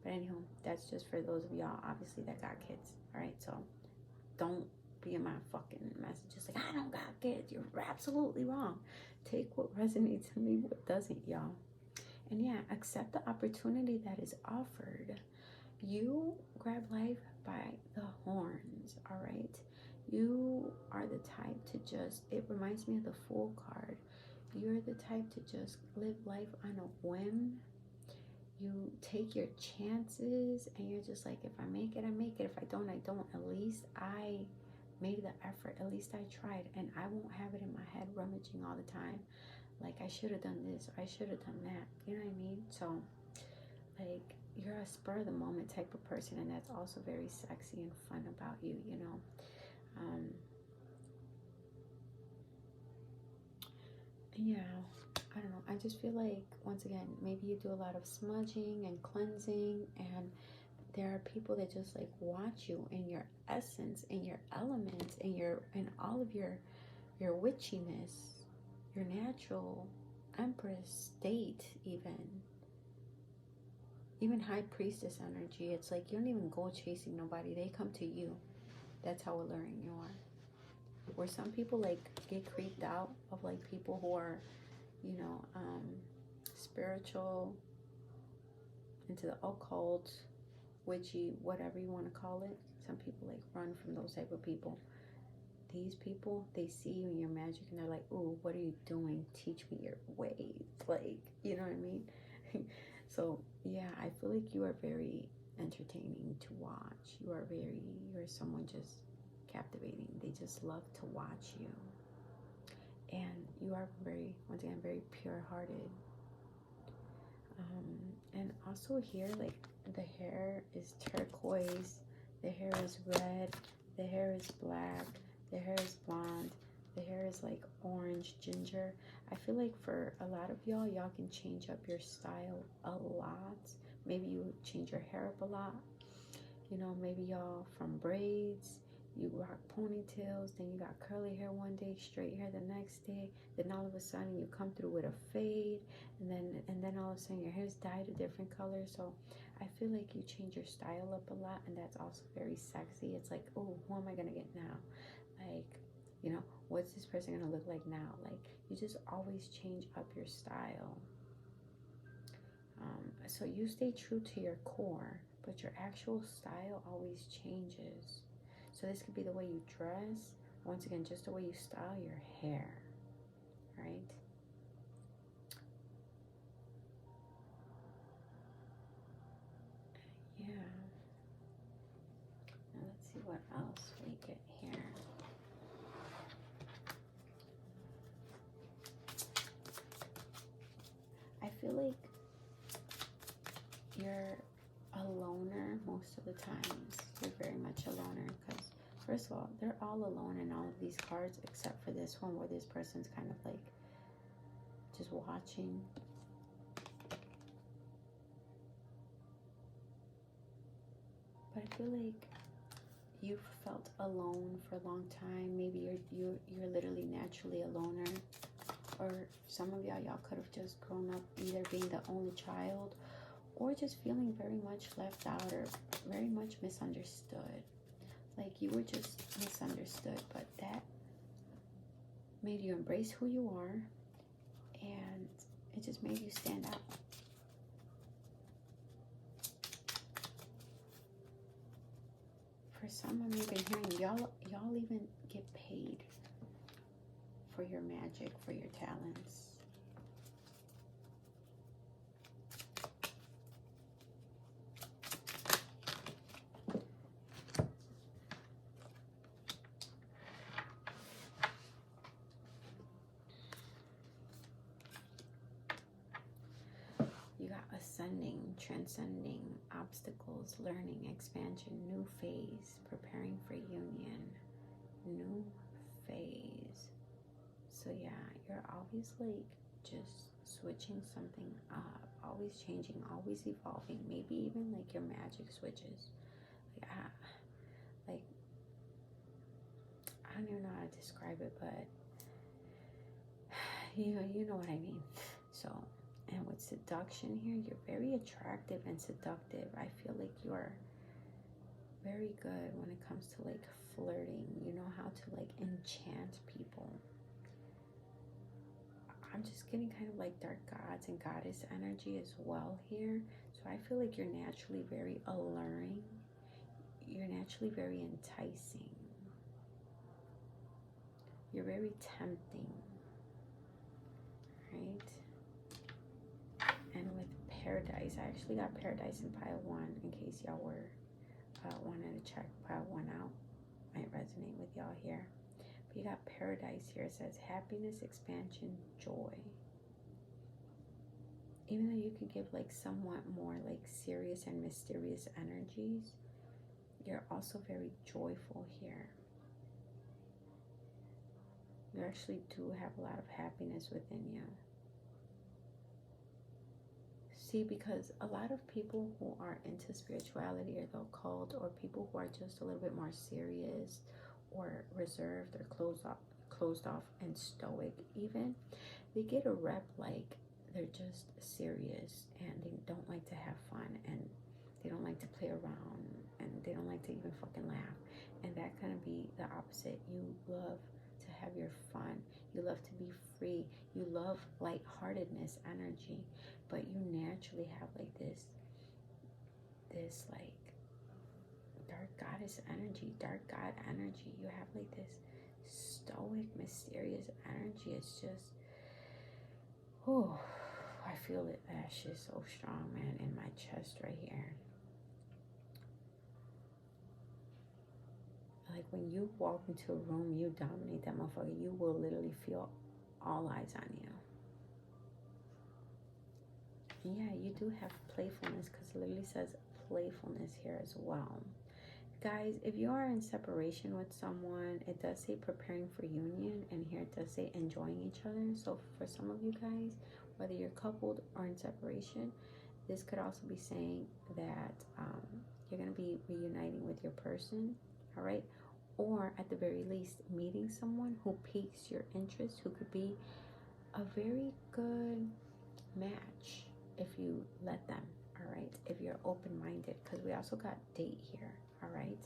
But anywho, that's just for those of y'all obviously that got kids. All right, so don't be in my fucking messages like, I don't got kids. You're absolutely wrong. Take what resonates and leave what doesn't, y'all. And yeah, accept the opportunity that is offered. You grab life by the horns. All right, you are the type to just, it reminds me of the Fool card. You're the type to just live life on a whim. You take your chances, and you're just like, if I make it, I make it. If I don't, I don't. At least I made the effort. At least I tried, and I won't have it in my head rummaging all the time. Like, I should have done this, or I should have done that. You know what I mean? So, like, you're a spur of the moment type of person, and that's also very sexy and fun about you, you know. Yeah, I don't know. I just feel like, once again, maybe you do a lot of smudging and cleansing, and there are people that just like watch you in your essence, in your elements, in all of your witchiness, your natural empress state, even high priestess energy. It's like you don't even go chasing nobody. They come to you. That's how alluring you are. Where some people like get creeped out of like people who are, you know, spiritual, into the occult, witchy, whatever you want to call it. Some people like run from those type of people. These people, they see you in your magic, and they're like, ooh, what are you doing? Teach me your ways. Like, you know what I mean? So yeah, I feel like you are very entertaining to watch. You're someone just captivating. They just love to watch you. And you are very, once again, very pure-hearted. And also here, like, the hair is turquoise, the hair is red, the hair is black, the hair is blonde, the hair is like orange, ginger. I feel like for a lot of y'all can change up your style a lot. Maybe you change your hair up a lot. You know, maybe y'all from braids, you rock ponytails, then you got curly hair one day, straight hair the next day, then all of a sudden you come through with a fade, and then all of a sudden your hair's dyed a different color. So I feel like you change your style up a lot, and that's also very sexy. It's like, oh, who am I gonna get now? Like, You know, what's this person going to look like now? Like, you just always change up your style. So you stay true to your core, but your actual style always changes. So this could be the way you dress. Once again, just the way you style your hair, right? Yeah. Now let's see what else we get here. I feel like you're a loner most of the times. You're very much a loner because, first of all, they're all alone in all of these cards except for this one where this person's kind of like just watching. But I feel like you've felt alone for a long time. Maybe you're literally naturally a loner. Or some of y'all could have just grown up either being the only child or just feeling very much left out or very much misunderstood. Like you were just misunderstood, but that made you embrace who you are, and it just made you stand out. For some, I'm even hearing y'all even get paid for your magic, for your talents. You got ascending, transcending, obstacles, learning, expansion, new phase, preparing for union, new phase. So yeah, you're always like just switching something up, always changing, always evolving. Maybe even like your magic switches. Like I don't even know how to describe it, but you know what I mean. So, and with seduction here, you're very attractive and seductive. I feel like you're very good when it comes to like flirting. You know how to like enchant people. I'm just getting kind of like dark gods and goddess energy as well here. So I feel like you're naturally very alluring. You're naturally very enticing. You're very tempting, right? And with paradise, I actually got paradise in pile 1 in case y'all were wanted to check pile 1 out. Might resonate with y'all here. But you got paradise here. It says happiness, expansion, joy. Even though you could give like somewhat more like serious and mysterious energies, you're also very joyful here. You actually do have a lot of happiness within you. See, because a lot of people who are into spirituality or the occult, or people who are just a little bit more serious or reserved or closed off and stoic even, they get a rep like they're just serious and they don't like to have fun and they don't like to play around and they don't like to even fucking laugh. And that kind of be the opposite. You love to have your fun. You love to be free. You love lightheartedness energy, but you naturally have like this like dark goddess energy, dark god energy. You have like this stoic, mysterious energy. It's just, oh, I feel it. That shit's so strong, man, in my chest right here. Like when you walk into a room, you dominate that motherfucker. You will literally feel all eyes on you. And yeah, you do have playfulness because it literally says playfulness here as well. Guys, if you are in separation with someone, it does say preparing for union, and here it does say enjoying each other. So for some of you guys, whether you're coupled or in separation, this could also be saying that you're going to be reuniting with your person, all right? Or at the very least, meeting someone who piques your interest, who could be a very good match if you let them, all right? If you're open-minded, because we also got date here, all right?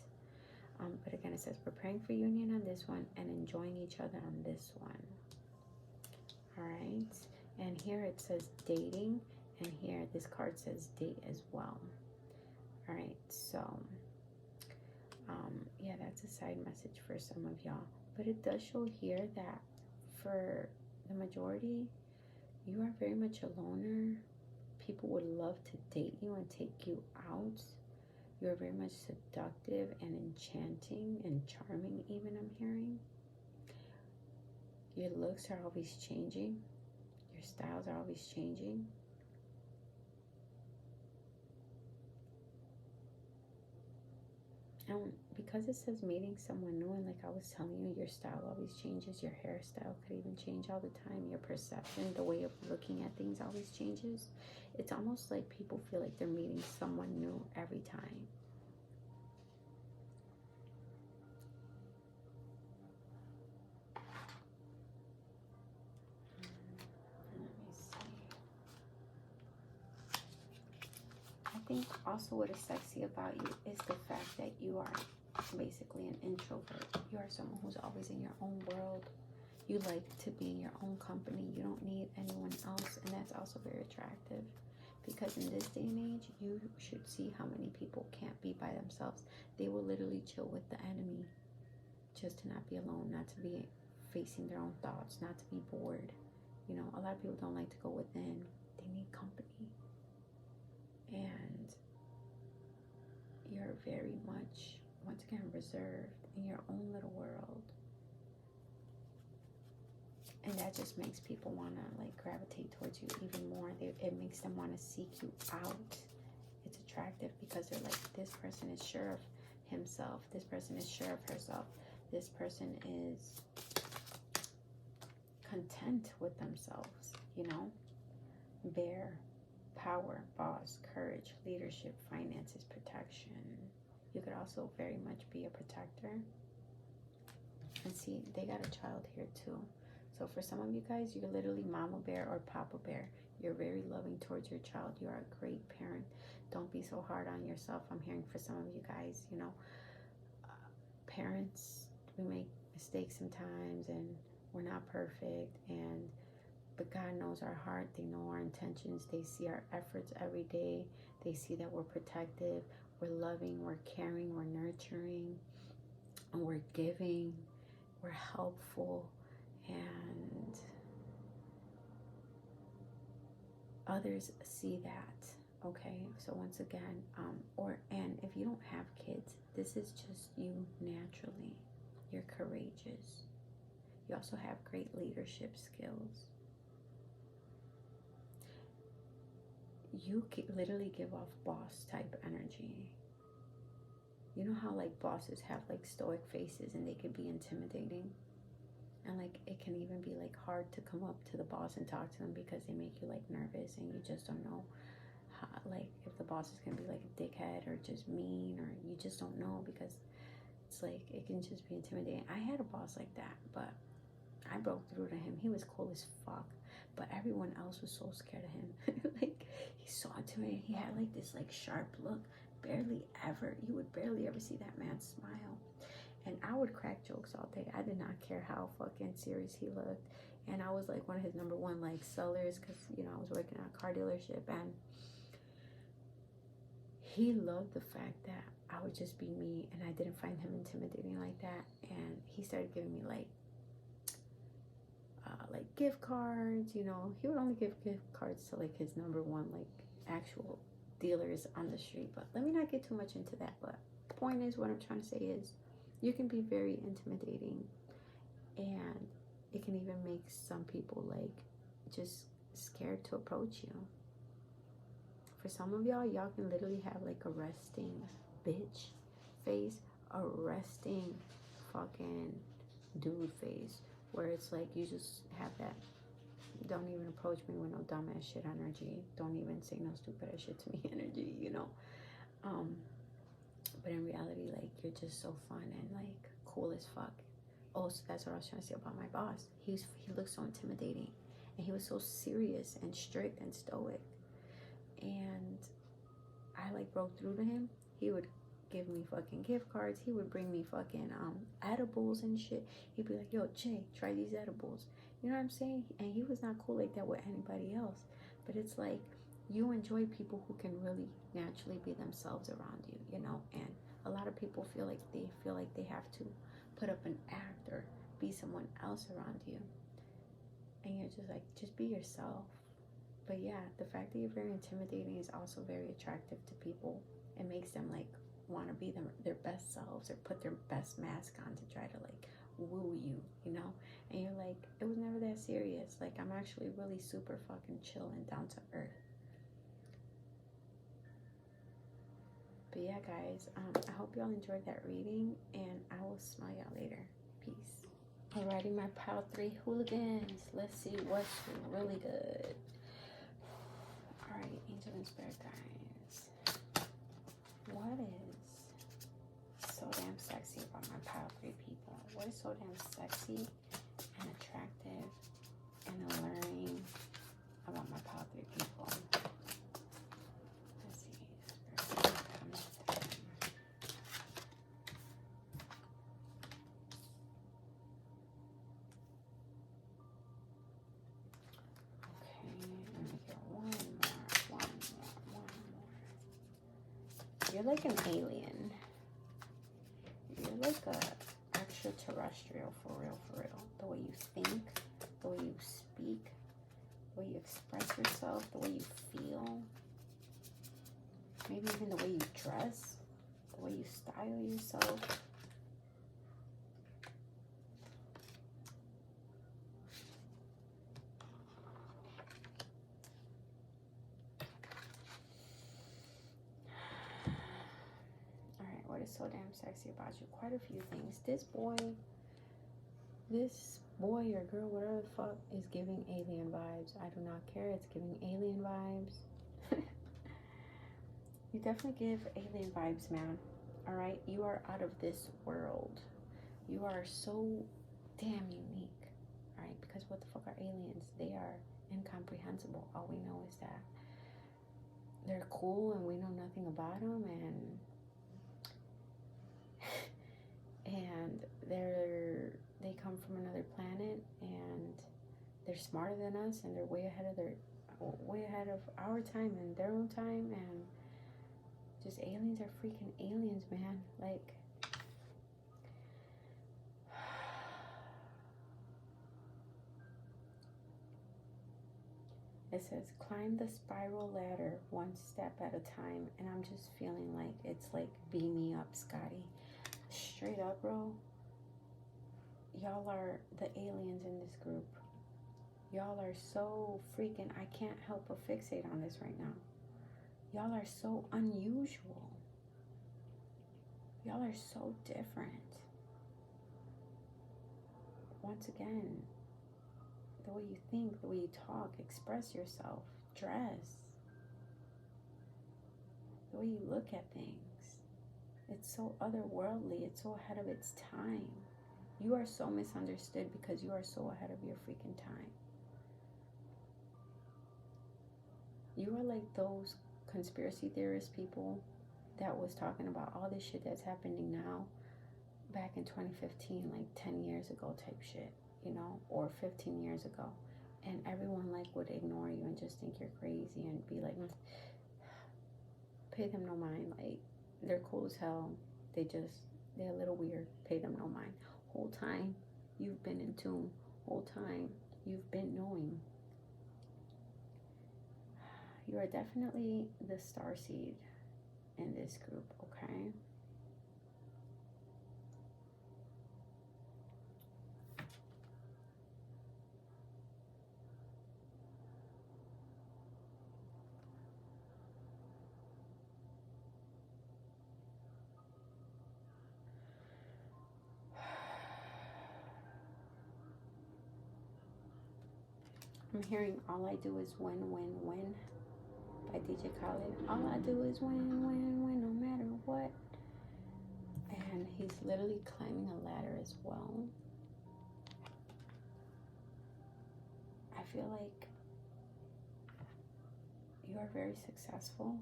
But again, it says preparing for union on this one and enjoying each other on this one. All right. And here it says dating. And here this card says date as well. All right. So, yeah, that's a side message for some of y'all. But it does show here that for the majority, you are very much a loner. People would love to date you and take you out. You're very much seductive and enchanting and charming, even, I'm hearing. Your looks are always changing. Your styles are always changing. And because it says meeting someone new, and like I was telling you, your style always changes. Your hairstyle could even change all the time. Your perception, the way of looking at things always changes. It's almost like people feel like they're meeting someone new every time. I think also what is sexy about you is the fact that you are basically an introvert. You are someone who's always in your own world. You like to be in your own company. You don't need anyone else, and that's also very attractive, because in this day and age, you should see how many people can't be by themselves. They will literally chill with the enemy just to not be alone, not to be facing their own thoughts, not to be bored. You know, a lot of people don't like to go within. They need company. And you're very much, once again, reserved in your own little world. And that just makes people want to like gravitate towards you even more. It makes them want to seek you out. It's attractive because they're like, this person is sure of himself. This person is sure of herself. This person is content with themselves, you know? Bear, power, boss, courage, leadership, finances, protection. You could also very much be a protector. And see, they got a child here too. So for some of you guys, you're literally mama bear or papa bear. You're very loving towards your child. You are a great parent. Don't be so hard on yourself. I'm hearing for some of you guys, you know, parents, we make mistakes sometimes and we're not perfect. But God knows our heart. They know our intentions. They see our efforts every day. They see that we're protective, we're loving, we're caring, we're nurturing, and we're giving, we're helpful. And others see that, okay? So once again, and if you don't have kids, this is just you naturally. You're courageous. You also have great leadership skills. You literally give off boss type energy. You know how like bosses have like stoic faces and they can be intimidating? And like it can even be like hard to come up to the boss and talk to them because they make you like nervous and you just don't know how, like if the boss is gonna be like a dickhead or just mean, or you just don't know, because it's like it can just be intimidating. I had a boss like that, but I broke through to him. He was cool as fuck, but everyone else was so scared of him. Like he saw to me, he had like this like sharp look. You would barely ever see that man smile. And I would crack jokes all day. I did not care how fucking serious he looked. And I was like one of his number one like sellers, because you know I was working at a car dealership, and he loved the fact that I would just be me and I didn't find him intimidating like that. And he started giving me like gift cards. You know, he would only give gift cards to like his number one like actual dealers on the street. But let me not get too much into that. But the point is, what I'm trying to say is, you can be very intimidating, and it can even make some people like just scared to approach you. For some of y'all can literally have like a resting bitch face, a resting fucking dude face, where it's like you just have that don't even approach me with no dumbass shit energy, don't even say no stupid ass shit to me energy, you know. But in reality, like, you're just so fun and like cool as fuck. Oh, so that's what I was trying to say about my boss. He looked so intimidating, and he was so serious and strict and stoic. And I like broke through to him. He would give me fucking gift cards. He would bring me fucking edibles and shit. He'd be like, yo, Jay, try these edibles. You know what I'm saying? And he was not cool like that with anybody else. But it's like, you enjoy people who can really naturally be themselves around you, you know? And a lot of people feel like they have to put up an act or be someone else around you. And you're just like, just be yourself. But yeah, the fact that you're very intimidating is also very attractive to people. It makes them like want to be their best selves or put their best mask on to try to like woo you, you know? And you're like, it was never that serious. Like, I'm actually really super fucking chill and down to earth. But yeah, guys, I hope y'all enjoyed that reading, and I will smell y'all later. Peace. Alrighty, my pile 3 hooligans. Let's see what's really good. Alright, angel and spirit guys. What is so damn sexy about my pile 3 people? What is so damn sexy and attractive and alluring about my pile 3 people? Let's see. Spirit comes through. You're like an alien. You're like a extraterrestrial, for real, for real. The way you think, the way you speak, the way you express yourself, the way you feel. Maybe even the way you dress, the way you style yourself. What is so damn sexy about you? Quite a few things. This boy or girl, whatever the fuck, is giving alien vibes. I do not care. It's giving alien vibes. You definitely give alien vibes, man. All right? You are out of this world. You are so damn unique. All right? Because what the fuck are aliens? They are incomprehensible. All we know is that they're cool and we know nothing about them, and they come from another planet, and they're smarter than us, and they're way ahead of our time and their own time, and just aliens are freaking aliens, man. Like, it says climb the spiral ladder one step at a time, and I'm just feeling like it's like beam me up, Scotty. Straight up, bro. Y'all are the aliens in this group. Y'all are so freaking, I can't help but fixate on this right now. Y'all are so unusual. Y'all are so different. Once again, the way you think, the way you talk, express yourself, dress, the way you look at things. It's so otherworldly. It's so ahead of its time. You are so misunderstood because you are so ahead of your freaking time. You are like those conspiracy theorist people that was talking about all this shit that's happening now back in 2015, like 10 years ago type shit, you know, or 15 years ago. And everyone like would ignore you and just think you're crazy and be like, pay them no mind. Like, they're cool as hell. They're a little weird. Pay them no mind. Whole time you've been in tune. Whole time you've been knowing. You are definitely the starseed in this group, okay? I'm hearing All I Do Is Win, Win, Win by DJ Khaled. All I do is win, win, win, no matter what. And he's literally climbing a ladder as well. I feel like you are very successful.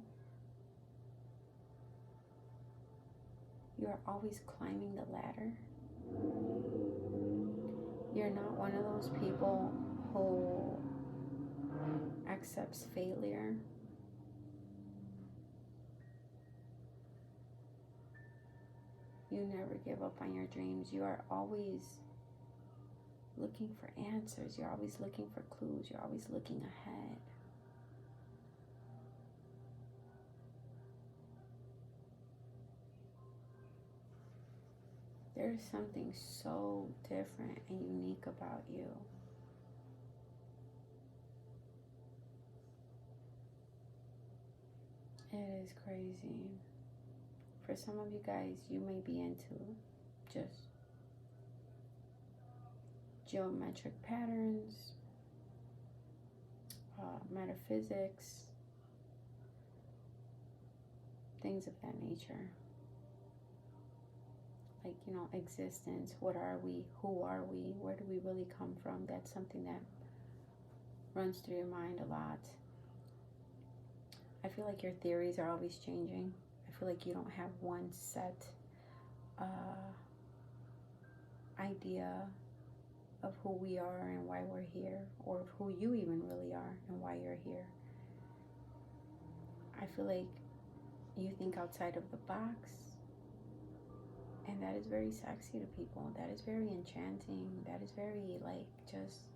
You are always climbing the ladder. You're not one of those people who accepts failure. You never give up on your dreams. You are always looking for answers. You're always looking for clues. You're always looking ahead. There's something so different and unique about you. It is crazy. For some of you guys, you may be into just geometric patterns, metaphysics, things of that nature. Like, you know, existence. What are we? Who are we? Where do we really come from? That's something that runs through your mind a lot. I feel like your theories are always changing. I feel like you don't have one set idea of who we are and why we're here, or who you even really are and why you're here. I feel like you think outside of the box, and that is very sexy to people. That is very enchanting. That is very, like, just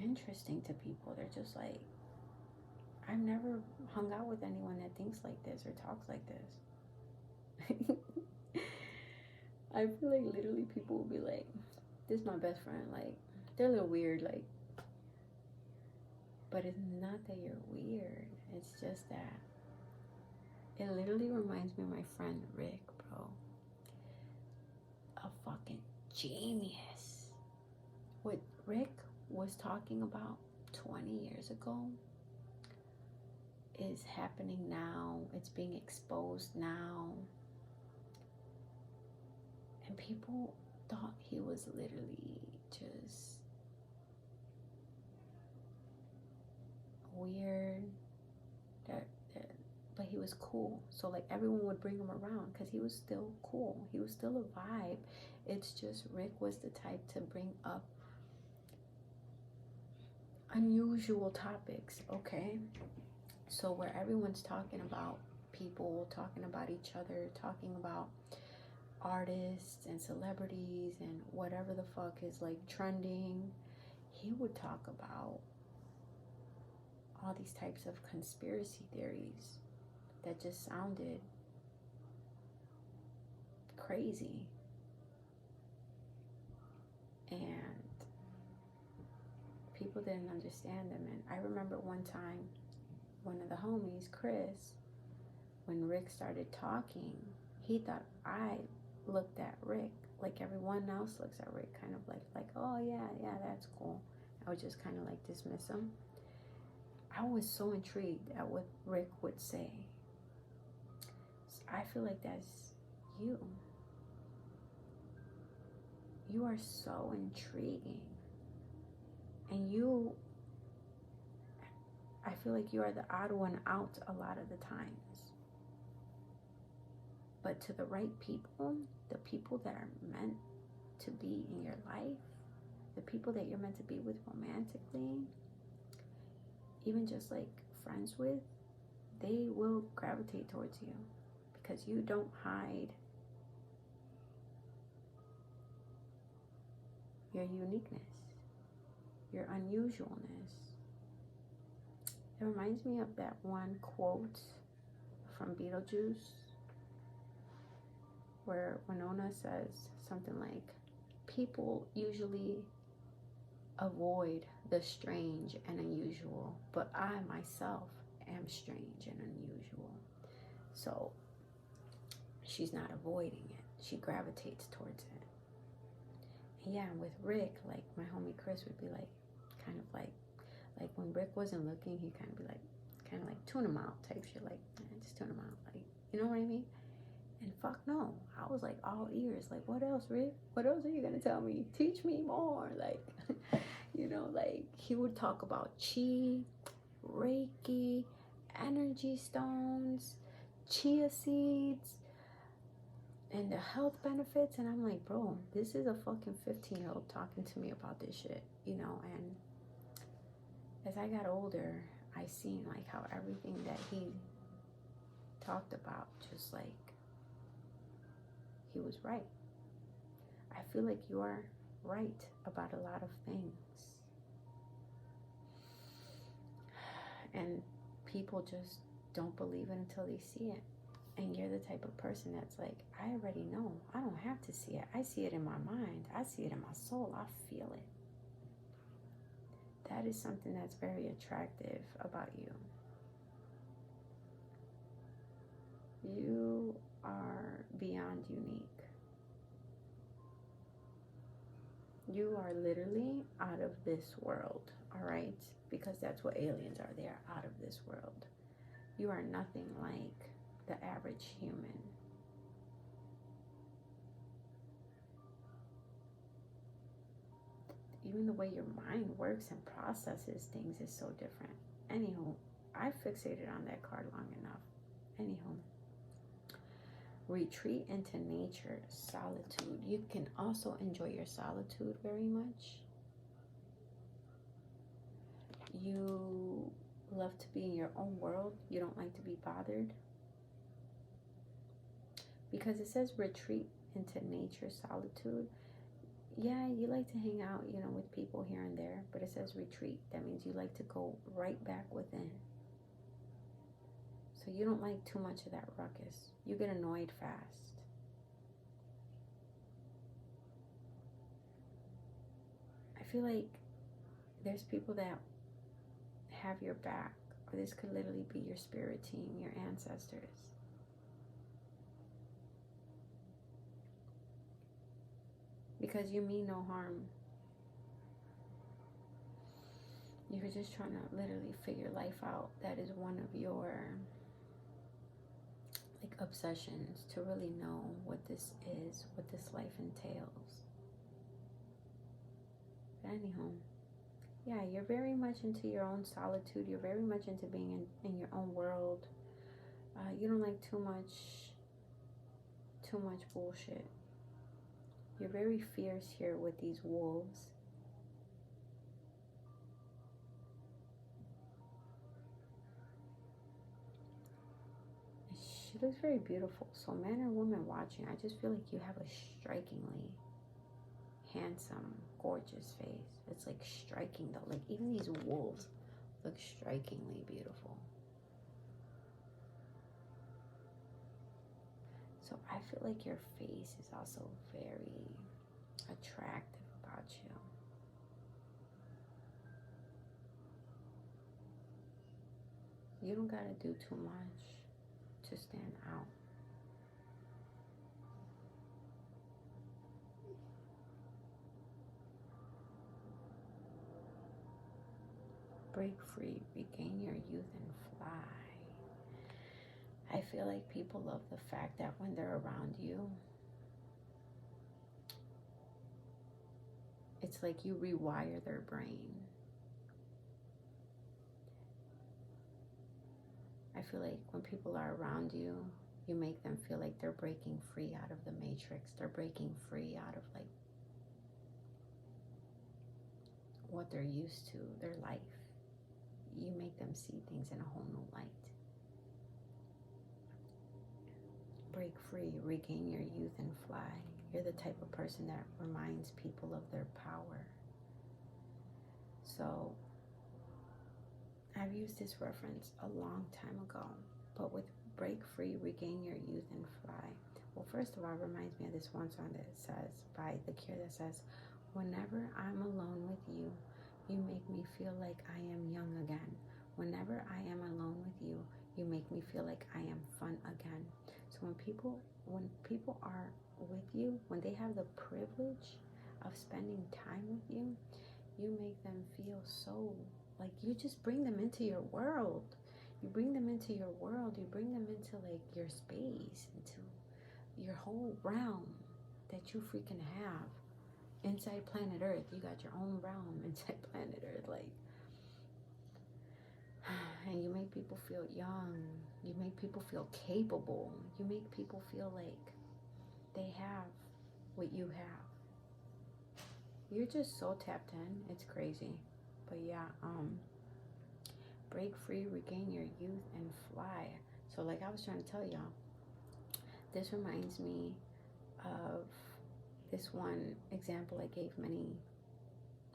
interesting to people. They're just like, I've never hung out with anyone that thinks like this or talks like this. I feel like literally people will be like, this is my best friend. Like, they're a little weird, like, but it's not that you're weird. It's just that it literally reminds me of my friend Rick, bro. A fucking genius. What Rick was talking about 20 years ago is happening now. It's being exposed now. And people thought he was literally just weird. But he was cool. So, like, everyone would bring him around because he was still cool. He was still a vibe. It's just Rick was the type to bring up unusual topics, okay? So where everyone's talking about people, talking about each other, talking about artists and celebrities and whatever the fuck is, like, trending, he would talk about all these types of conspiracy theories that just sounded crazy. And people didn't understand them. And I remember one time, one of the homies, Chris, when Rick started talking, he thought I looked at Rick like everyone else looks at Rick, kind of like, oh yeah, that's cool. I would just kind of like dismiss him. I was so intrigued at what Rick would say. I feel like that's you. You are so intriguing. And you, I feel like you are the odd one out a lot of the times. But to the right people, the people that are meant to be in your life, the people that you're meant to be with romantically, even just like friends with, they will gravitate towards you because you don't hide your uniqueness, your unusualness. It reminds me of that one quote from Beetlejuice where Winona says something like, people usually avoid the strange and unusual, but I myself am strange and unusual. So she's not avoiding it. She gravitates towards it. And yeah, with Rick, like my homie Chris would be like, kind of like when Rick wasn't looking, he'd kind of like tune him out type shit, like, just tune him out, like, you know what I mean? And fuck no, I was like all ears, like, what else, Rick? What else are you gonna tell me? Teach me more, like, you know, like, he would talk about chi, Reiki, energy stones, chia seeds and the health benefits. And I'm like, bro, this is a fucking 15-year-old talking to me about this shit, you know. And as I got older, I seen like how everything that he talked about, just like, he was right. I feel like you are right about a lot of things. And people just don't believe it until they see it. And you're the type of person that's like, I already know. I don't have to see it. I see it in my mind. I see it in my soul. I feel it. That is something that's very attractive about you. You are beyond unique. You are literally out of this world, all right? Because that's what aliens are. They are out of this world. You are nothing like the average human. Even the way your mind works and processes things is so different. Anywho, I fixated on that card long enough. Anywho, retreat into nature, solitude. You can also enjoy your solitude very much. You love to be in your own world. You don't like to be bothered. Because it says retreat into nature, solitude. Yeah, you like to hang out, you know, with people here and there, but it says retreat. That means you like to go right back within. So you don't like too much of that ruckus. You get annoyed fast. I feel like there's people that have your back, or this could literally be your spirit team, your ancestors. Because you mean no harm. You're just trying to literally figure life out. That is one of your like obsessions, to really know what this is, what this life entails. But anyhow, yeah, you're very much into your own solitude. You're very much into being in your own world. You don't like too much bullshit. You're very fierce here with these wolves. She looks very beautiful. So man or woman watching, I just feel like you have a strikingly handsome, gorgeous face. It's like striking though. Like even these wolves look strikingly beautiful. So I feel like your face is also very attractive about you. You don't gotta do too much to stand out. Break free, regain your youth, and fly. I feel like people love the fact that when they're around you, it's like you rewire their brain. I feel like when people are around you, you make them feel like they're breaking free out of the matrix. They're breaking free out of like what they're used to, their life. You make them see things in a whole new light. Break free, regain your youth, and fly. You're the type of person that reminds people of their power. So I've used this reference a long time ago, but with break free, regain your youth, and fly. Well, first of all, it reminds me of this one song that says, by The Cure, that says, whenever I'm alone with you, you make me feel like I am young again. Whenever I am alone with you, you make me feel like I am fun again. So when people are with you, when they have the privilege of spending time with you, you make them feel so like you just bring them into your world. You bring them into your world. You bring them into like your space, into your whole realm that you freaking have. Inside planet Earth, you got your own realm inside planet Earth. Like, And you make people feel young. You make people feel capable. You make people feel like they have what you have. You're just so tapped in. It's crazy. But yeah, break free, regain your youth, and fly. So like I was trying to tell y'all, this reminds me of this one example I gave many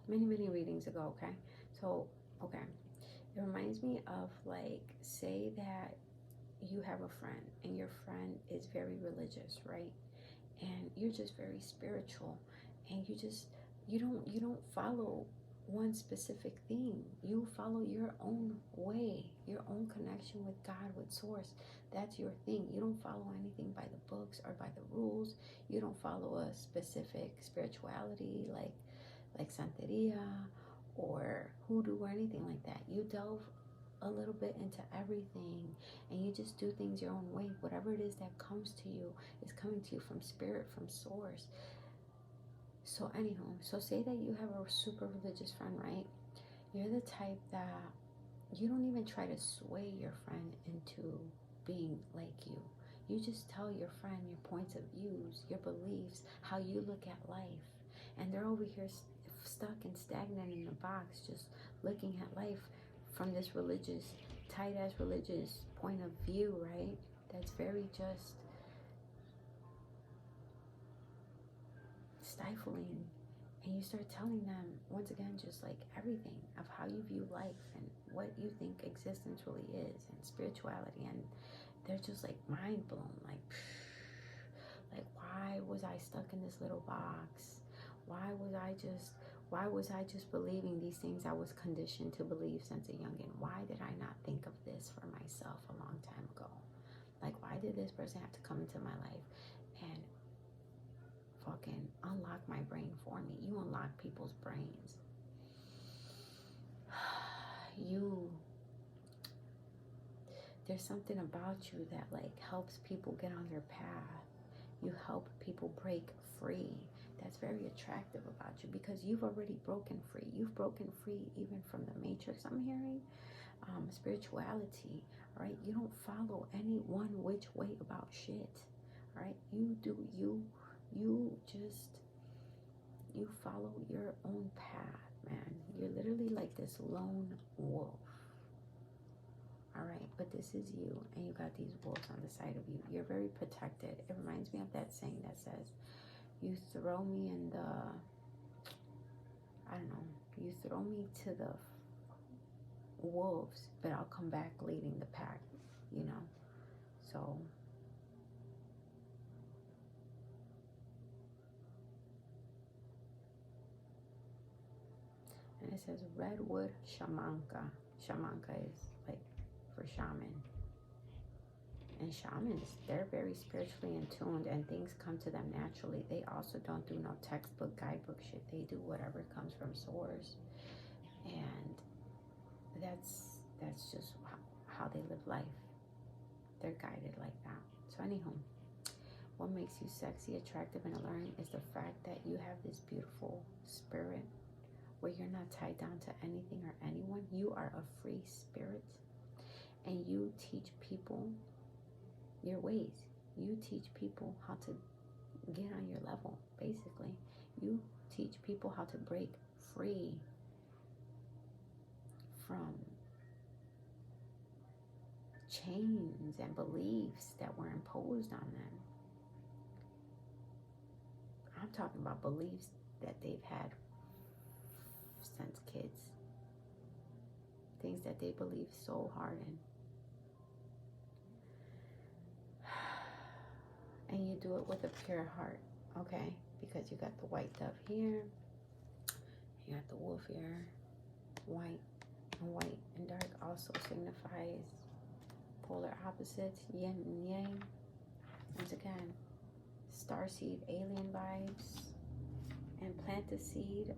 readings ago, okay? So, okay. It reminds me of, like, say that you have a friend and your friend is very religious, right? And you're just very spiritual, and you don't follow one specific thing. You follow your own way, your own connection with God, with source. That's your thing. You don't follow anything by the books or by the rules. You don't follow a specific spirituality like Santeria or hoodoo or anything like that. You delve a little bit into everything, and you just do things your own way. Whatever it is that comes to you is coming to you from spirit, from source. So anyhow, so say that you have a super religious friend, right? You're the type that you don't even try to sway your friend into being like you. You just tell your friend your points of views, your beliefs, how you look at life. And they're over here stuck and stagnant in a box, just looking at life from this religious, tight-ass religious point of view, right? That's very just stifling. And you start telling them, once again, just like everything of how you view life and what you think existence really is and spirituality. And they're just like mind blown, like why was I stuck in this little box? Why was I just believing these things I was conditioned to believe since a youngin? Why did I not think of this for myself a long time ago? Like, why did this person have to come into my life and fucking unlock my brain for me? You unlock people's brains. There's something about you that like helps people get on their path. You help people break free. That's very attractive about you because you've already broken free. You've broken free even from the matrix, I'm hearing. Spirituality, right? You don't follow any one which way about shit, right? You do you. You follow your own path, man. You're literally like this lone wolf. All right, but this is you, and you got these wolves on the side of you. You're very protected. It reminds me of that saying that says, you throw me in the, I don't know, you throw me to the wolves, but I'll come back leading the pack, you know? So, and it says redwood shamanka. Shamanka is like for shaman. And shamans, they're very spiritually in tuned and things come to them naturally. They also don't do no textbook, guidebook shit. They do whatever comes from source. And that's just how they live life. They're guided like that. So anyhow, what makes you sexy, attractive, and alluring is the fact that you have this beautiful spirit where you're not tied down to anything or anyone. You are a free spirit, and you teach people your ways. You teach people how to get on your level, basically. You teach people how to break free from chains and beliefs that were imposed on them. I'm talking about beliefs that they've had since kids. Things that they believe so hard in. And you do it with a pure heart, okay? Because you got the white dove here, you got the wolf here. White and dark also signifies polar opposites, yin and yang. Once again, starseed, alien vibes, and plant the seed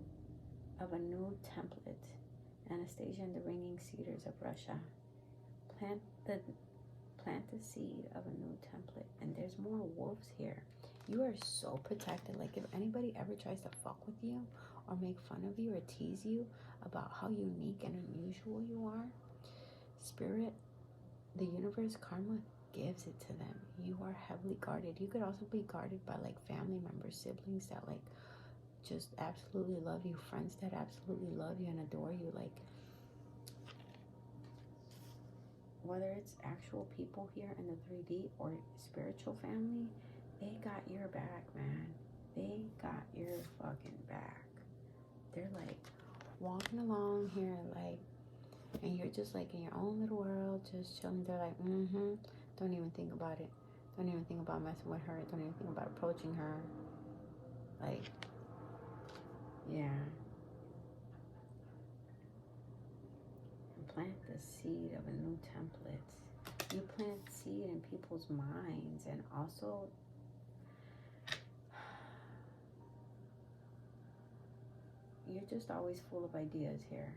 of a new template. Anastasia and the ringing cedars of Russia. Plant the seed of a new template. And there's more wolves here. You are so protected. Like if anybody ever tries to fuck with you or make fun of you or tease you about how unique and unusual you are, Spirit, the universe, karma gives it to them. You are heavily guarded. You could also be guarded by like family members, siblings that like just absolutely love you, friends that absolutely love you and adore you. Like, whether it's actual people here in the 3D or spiritual family, they got your back, man. They got your fucking back. They're like walking along here, like, and you're just like in your own little world, just chilling. They're like, don't even think about it. Don't even think about messing with her. Don't even think about approaching her. Like, yeah. And plant the seed of a new template. You plant seed in people's minds, and also you're just always full of ideas here.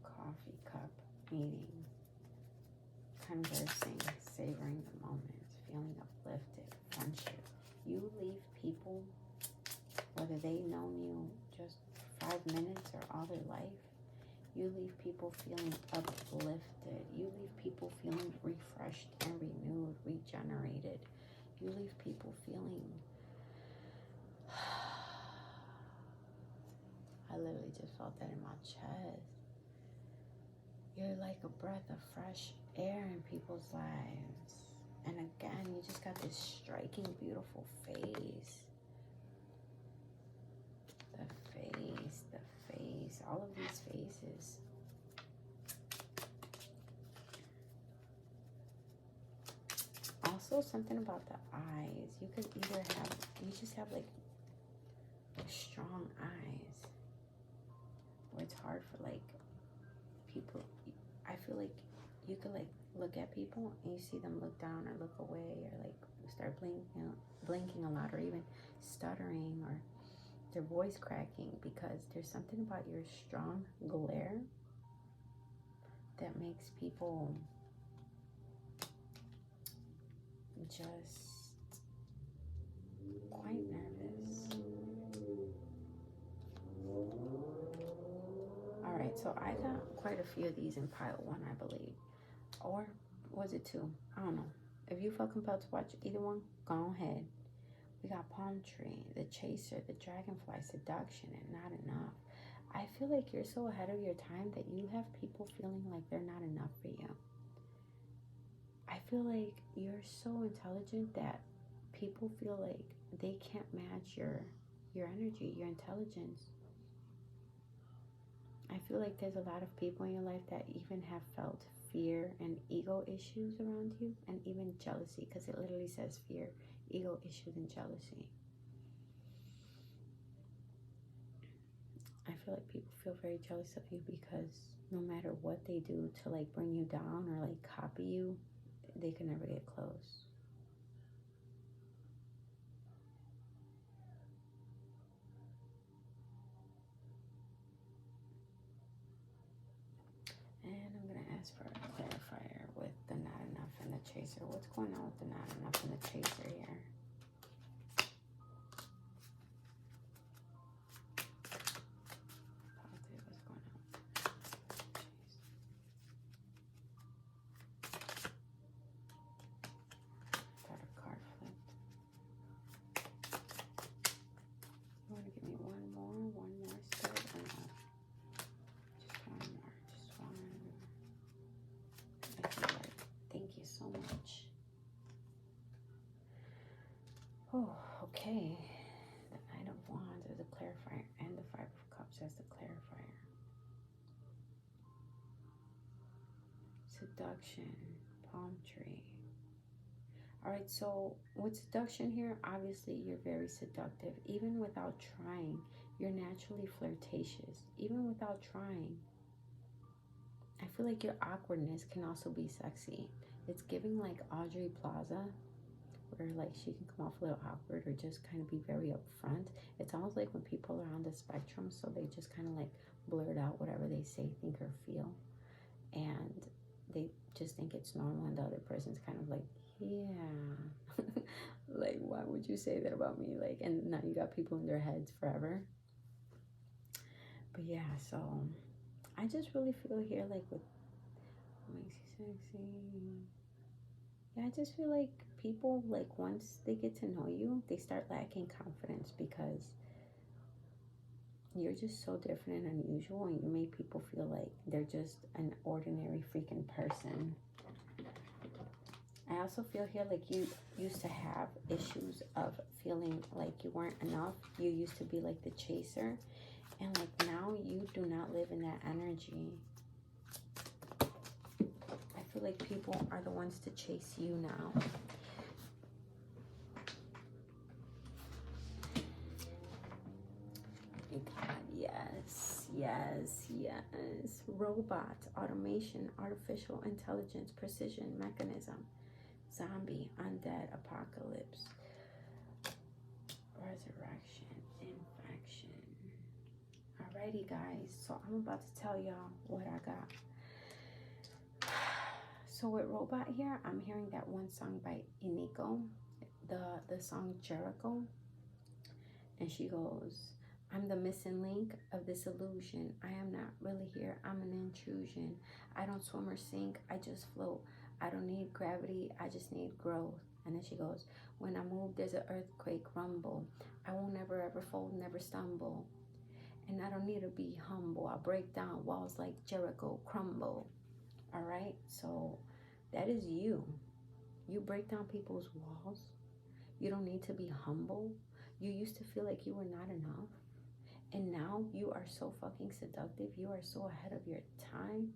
Coffee cup meeting, conversing, savoring the moment, feeling uplifted, friendship. You leave people, whether they know you just 5 minutes or all their life, you leave people feeling uplifted. You leave people feeling refreshed and renewed, regenerated. You leave people feeling, I literally just felt that in my chest. You're like a breath of fresh air in people's lives. And again, you just got this striking, beautiful face. The face, all of these faces. Also, something about the eyes. You could either have, you just have like strong eyes. Where it's hard for like people, I feel like you could like look at people and you see them look down or look away or like start blinking a lot, or even stuttering, or their voice cracking, because there's something about your strong glare that makes people just quite nervous. All right, so I got quite a few of these in pile 1, I believe. Or was it 2? I don't know. If you feel compelled to watch either one, go ahead. We got palm tree, the chaser, the dragonfly, seduction, and not enough. I feel like you're so ahead of your time that you have people feeling like they're not enough for you. I feel like you're so intelligent that people feel like they can't match your energy, your intelligence. I feel like there's a lot of people in your life that even have felt fear and ego issues around you, and even jealousy, because it literally says fear, ego issues, and jealousy. I feel like people feel very jealous of you because no matter what they do to like bring you down or like copy you, they can never get close. And I'm going to ask for a clarifier with the not enough and the chaser. What's going on with the not enough and the chaser here? Oh, okay. The Knight of Wands as a clarifier and the Five of Cups as the clarifier. Seduction, palm tree. All right, so with seduction here, obviously you're very seductive. Even without trying, you're naturally flirtatious. Even without trying. I feel like your awkwardness can also be sexy. It's giving like Audrey Plaza, where like she can come off a little awkward or just kind of be very upfront. It's almost like when people are on the spectrum, so they just kind of like blurt out whatever they say, think, or feel, and they just think it's normal, and the other person's kind of like, yeah, like, why would you say that about me? Like, and now you got people in their heads forever. But yeah, so I just really feel here like with what makes you sexy. Yeah, I just feel like people, like, once they get to know you, they start lacking confidence because you're just so different and unusual, and you make people feel like they're just an ordinary freaking person. I also feel here like you used to have issues of feeling like you weren't enough. You used to be like the chaser, and like now you do not live in that energy. I feel like people are the ones to chase you now. God, yes, yes, yes. Robot, automation, artificial intelligence, precision, mechanism, zombie, undead, apocalypse, resurrection, infection. Alrighty, guys, so I'm about to tell y'all what I got. So with robot here, I'm hearing that one song by Iniko, the song Jericho, and she goes, I'm the missing link of this illusion. I am not really here. I'm an intrusion. I don't swim or sink. I just float. I don't need gravity. I just need growth. And then she goes, when I move, there's an earthquake rumble. I won't never ever fold, never stumble. And I don't need to be humble. I break down walls like Jericho crumble. All right? So that is you. You break down people's walls. You don't need to be humble. You used to feel like you were not enough. And now you are so fucking seductive. You are so ahead of your time.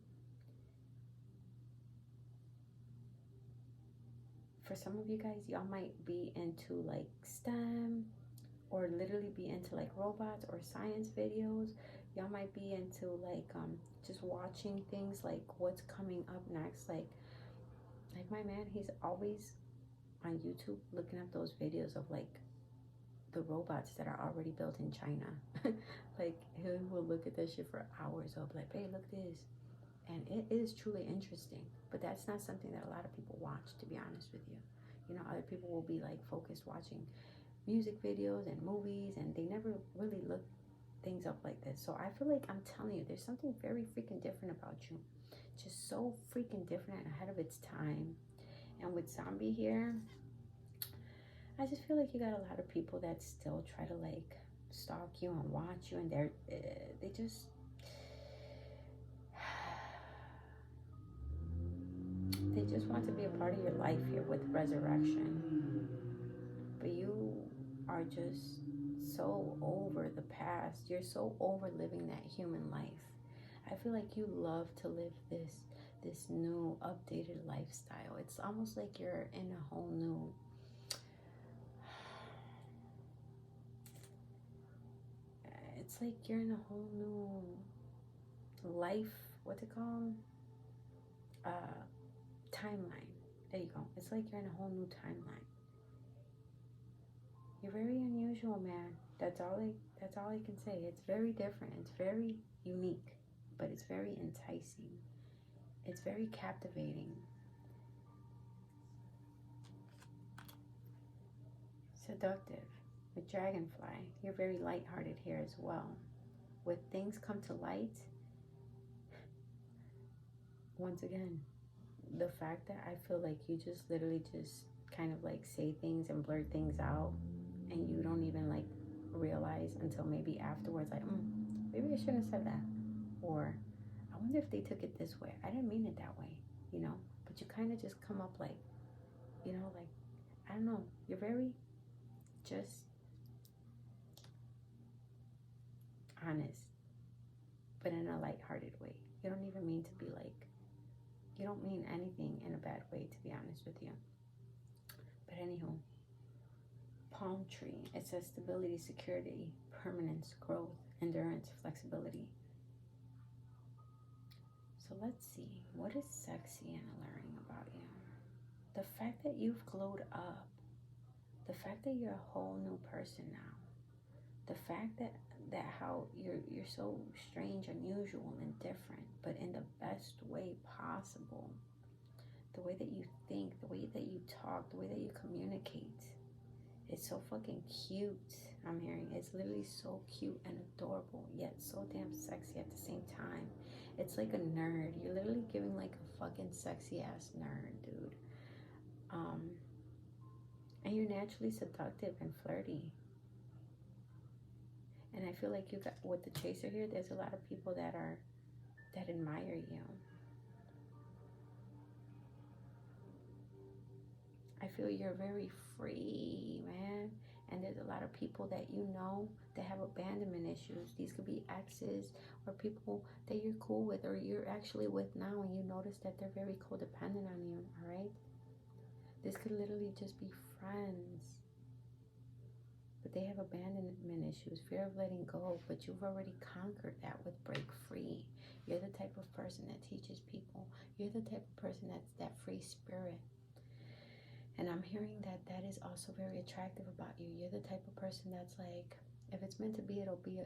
For some of you guys, y'all might be into like STEM, or literally be into like robots or science videos. Y'all might be into like just watching things like what's coming up next. Like my man, he's always on YouTube looking at those videos of like the robots that are already built in China. Like he will look at that shit for hours. He'll be like, hey, look at this. And it is truly interesting. But that's not something that a lot of people watch, to be honest with you. You know, other people will be like focused watching music videos and movies, and they never really look things up like this. So I feel like I'm telling you, there's something very freaking different about you. Just so freaking different and ahead of its time. And with zombie here, I just feel like you got a lot of people that still try to like stalk you and watch you, and they just want to be a part of your life here with resurrection. But you are just so over the past. You're so over living that human life. I feel like you love to live this new updated lifestyle. It's almost like you're in a whole new it's like you're in a whole new life, what's it called? Timeline. There you go. It's like you're in a whole new timeline. You're very unusual, man. That's all I can say. It's very different. It's very unique, but it's very enticing. It's very captivating. Seductive. With Dragonfly, you're very lighthearted here as well. When things come to light, once again, the fact that I feel like you just literally just kind of like say things and blurt things out, and you don't even like realize until maybe afterwards, like, maybe I shouldn't have said that, or I wonder if they took it this way. I didn't mean it that way, you know. But you kind of just come up like, you know, like, I don't know. You're very just honest, but in a lighthearted way. You don't even mean to be like, you don't mean anything in a bad way, to be honest with you. But anywho, palm tree, it says stability, security, permanence, growth, endurance, flexibility. So let's see, what is sexy and alluring about you? The fact that you've glowed up. the fact that you're a whole new person now, the fact that how you're so strange, unusual, and different, but in the best way possible. The way that you think, the way that you talk, the way that you communicate. It's so fucking cute. I'm hearing it's literally so cute and adorable, yet so damn sexy at the same time. It's like a nerd. You're literally giving like a fucking sexy ass nerd, dude. And you're naturally seductive and flirty. And I feel like you got with the chaser here, there's a lot of people that admire you. I feel you're very free, man. And there's a lot of people that you know that have abandonment issues. These could be exes or people that you're cool with or you're actually with now, and you notice that they're very codependent on you, all right? This could literally just be friends. But they have abandonment issues, fear of letting go, but you've already conquered that with break free. You're the type of person that teaches people. You're the type of person that's that free spirit. And I'm hearing that that is also very attractive about you. You're the type of person that's like, if it's meant to be, it'll be.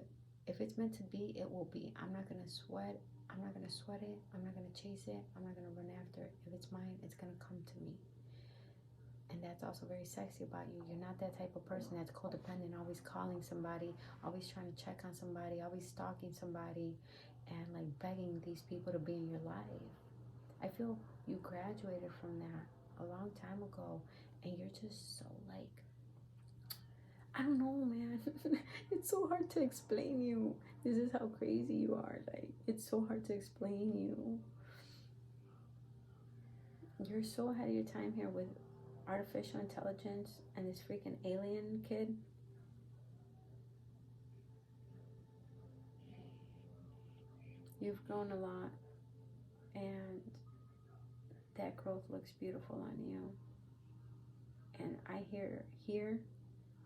If it's meant to be, it will be. I'm not going to sweat. I'm not going to sweat it. I'm not going to chase it. I'm not going to run after it. If it's mine, it's going to come to me. And that's also very sexy about you. You're not that type of person that's codependent, always calling somebody, always trying to check on somebody, always stalking somebody, and like begging these people to be in your life. I feel you graduated from that a long time ago, and you're just so like, I don't know, man. It's so hard to explain you. This is how crazy you are. Like, it's so hard to explain you. You're so ahead of your time here with artificial intelligence and this freaking alien kid. You've grown a lot, and that growth looks beautiful on you. And I hear here,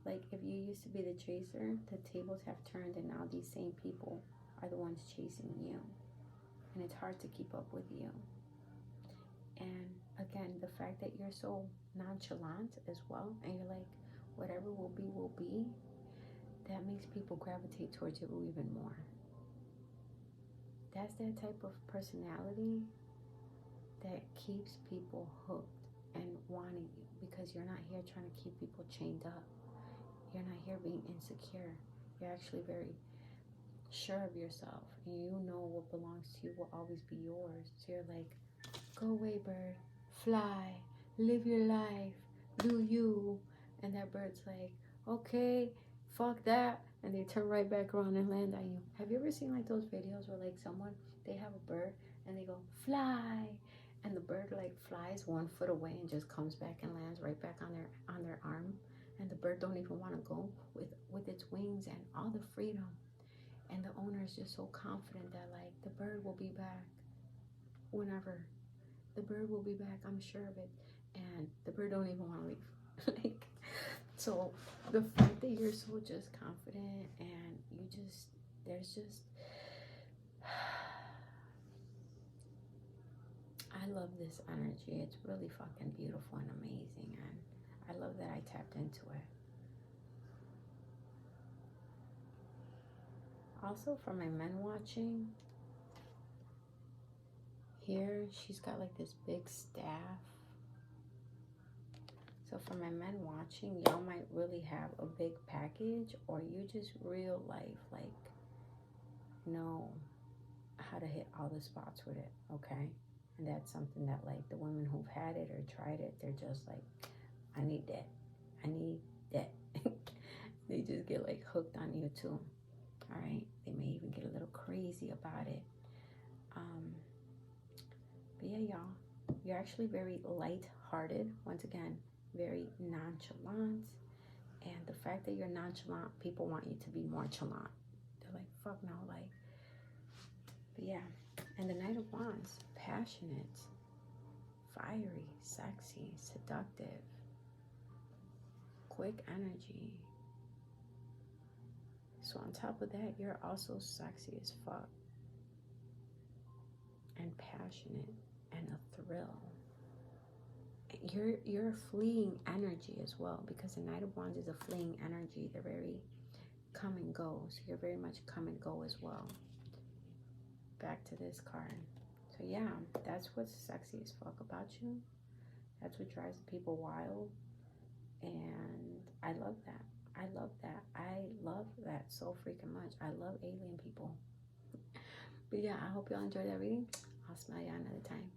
like, if you used to be the chaser, the tables have turned, and now these same people are the ones chasing you, and it's hard to keep up with you. And again, the fact that you're so nonchalant as well, and you're like, whatever will be, that makes people gravitate towards you even more. That's that type of personality that keeps people hooked and wanting you, because you're not here trying to keep people chained up. You're not here being insecure. You're actually very sure of yourself, and you know what belongs to you will always be yours. So you're like, go away, bird, fly, live your life, do you. And that bird's like, okay, fuck that. And they turn right back around and land on you. Have you ever seen like those videos where like someone, they have a bird and they go, fly. And the bird like flies 1 foot away and just comes back and lands right back on their arm. And the bird don't even want to go with its wings and all the freedom. And the owner is just so confident that like the bird will be back whenever. The bird will be back, I'm sure of it. And the bird don't even want to leave. Like, so the fact that you're so just confident, and you just, there's just, I love this energy. It's really fucking beautiful and amazing, and I love that I tapped into it. Also, for my men watching, here she's got like this big staff. So for my men watching, y'all might really have a big package, or you just real life like know how to hit all the spots with it, okay? And that's something that like the women who've had it or tried it, they're just like, I need that. I need that. They just get like hooked on you too. All right, they may even get a little crazy about it. But yeah, y'all, you're actually very light-hearted. Once again, very nonchalant. And the fact that you're nonchalant, people want you to be more chalant. They're like, fuck no, like. But yeah, and the Knight of Wands, passionate, fiery, sexy, seductive, quick energy. So on top of that, you're also sexy as fuck, and passionate, and a thrill. you're a fleeing energy as well, because the Knight of Wands is a fleeing energy. They're very come and go. So you're very much come and go as well. Back to this card. So yeah, that's what's sexy as fuck about you. That's what drives people wild. And I love that. I love that. I love that so freaking much. I love alien people. But yeah, I hope y'all enjoyed that reading. I'll smell y'all another time.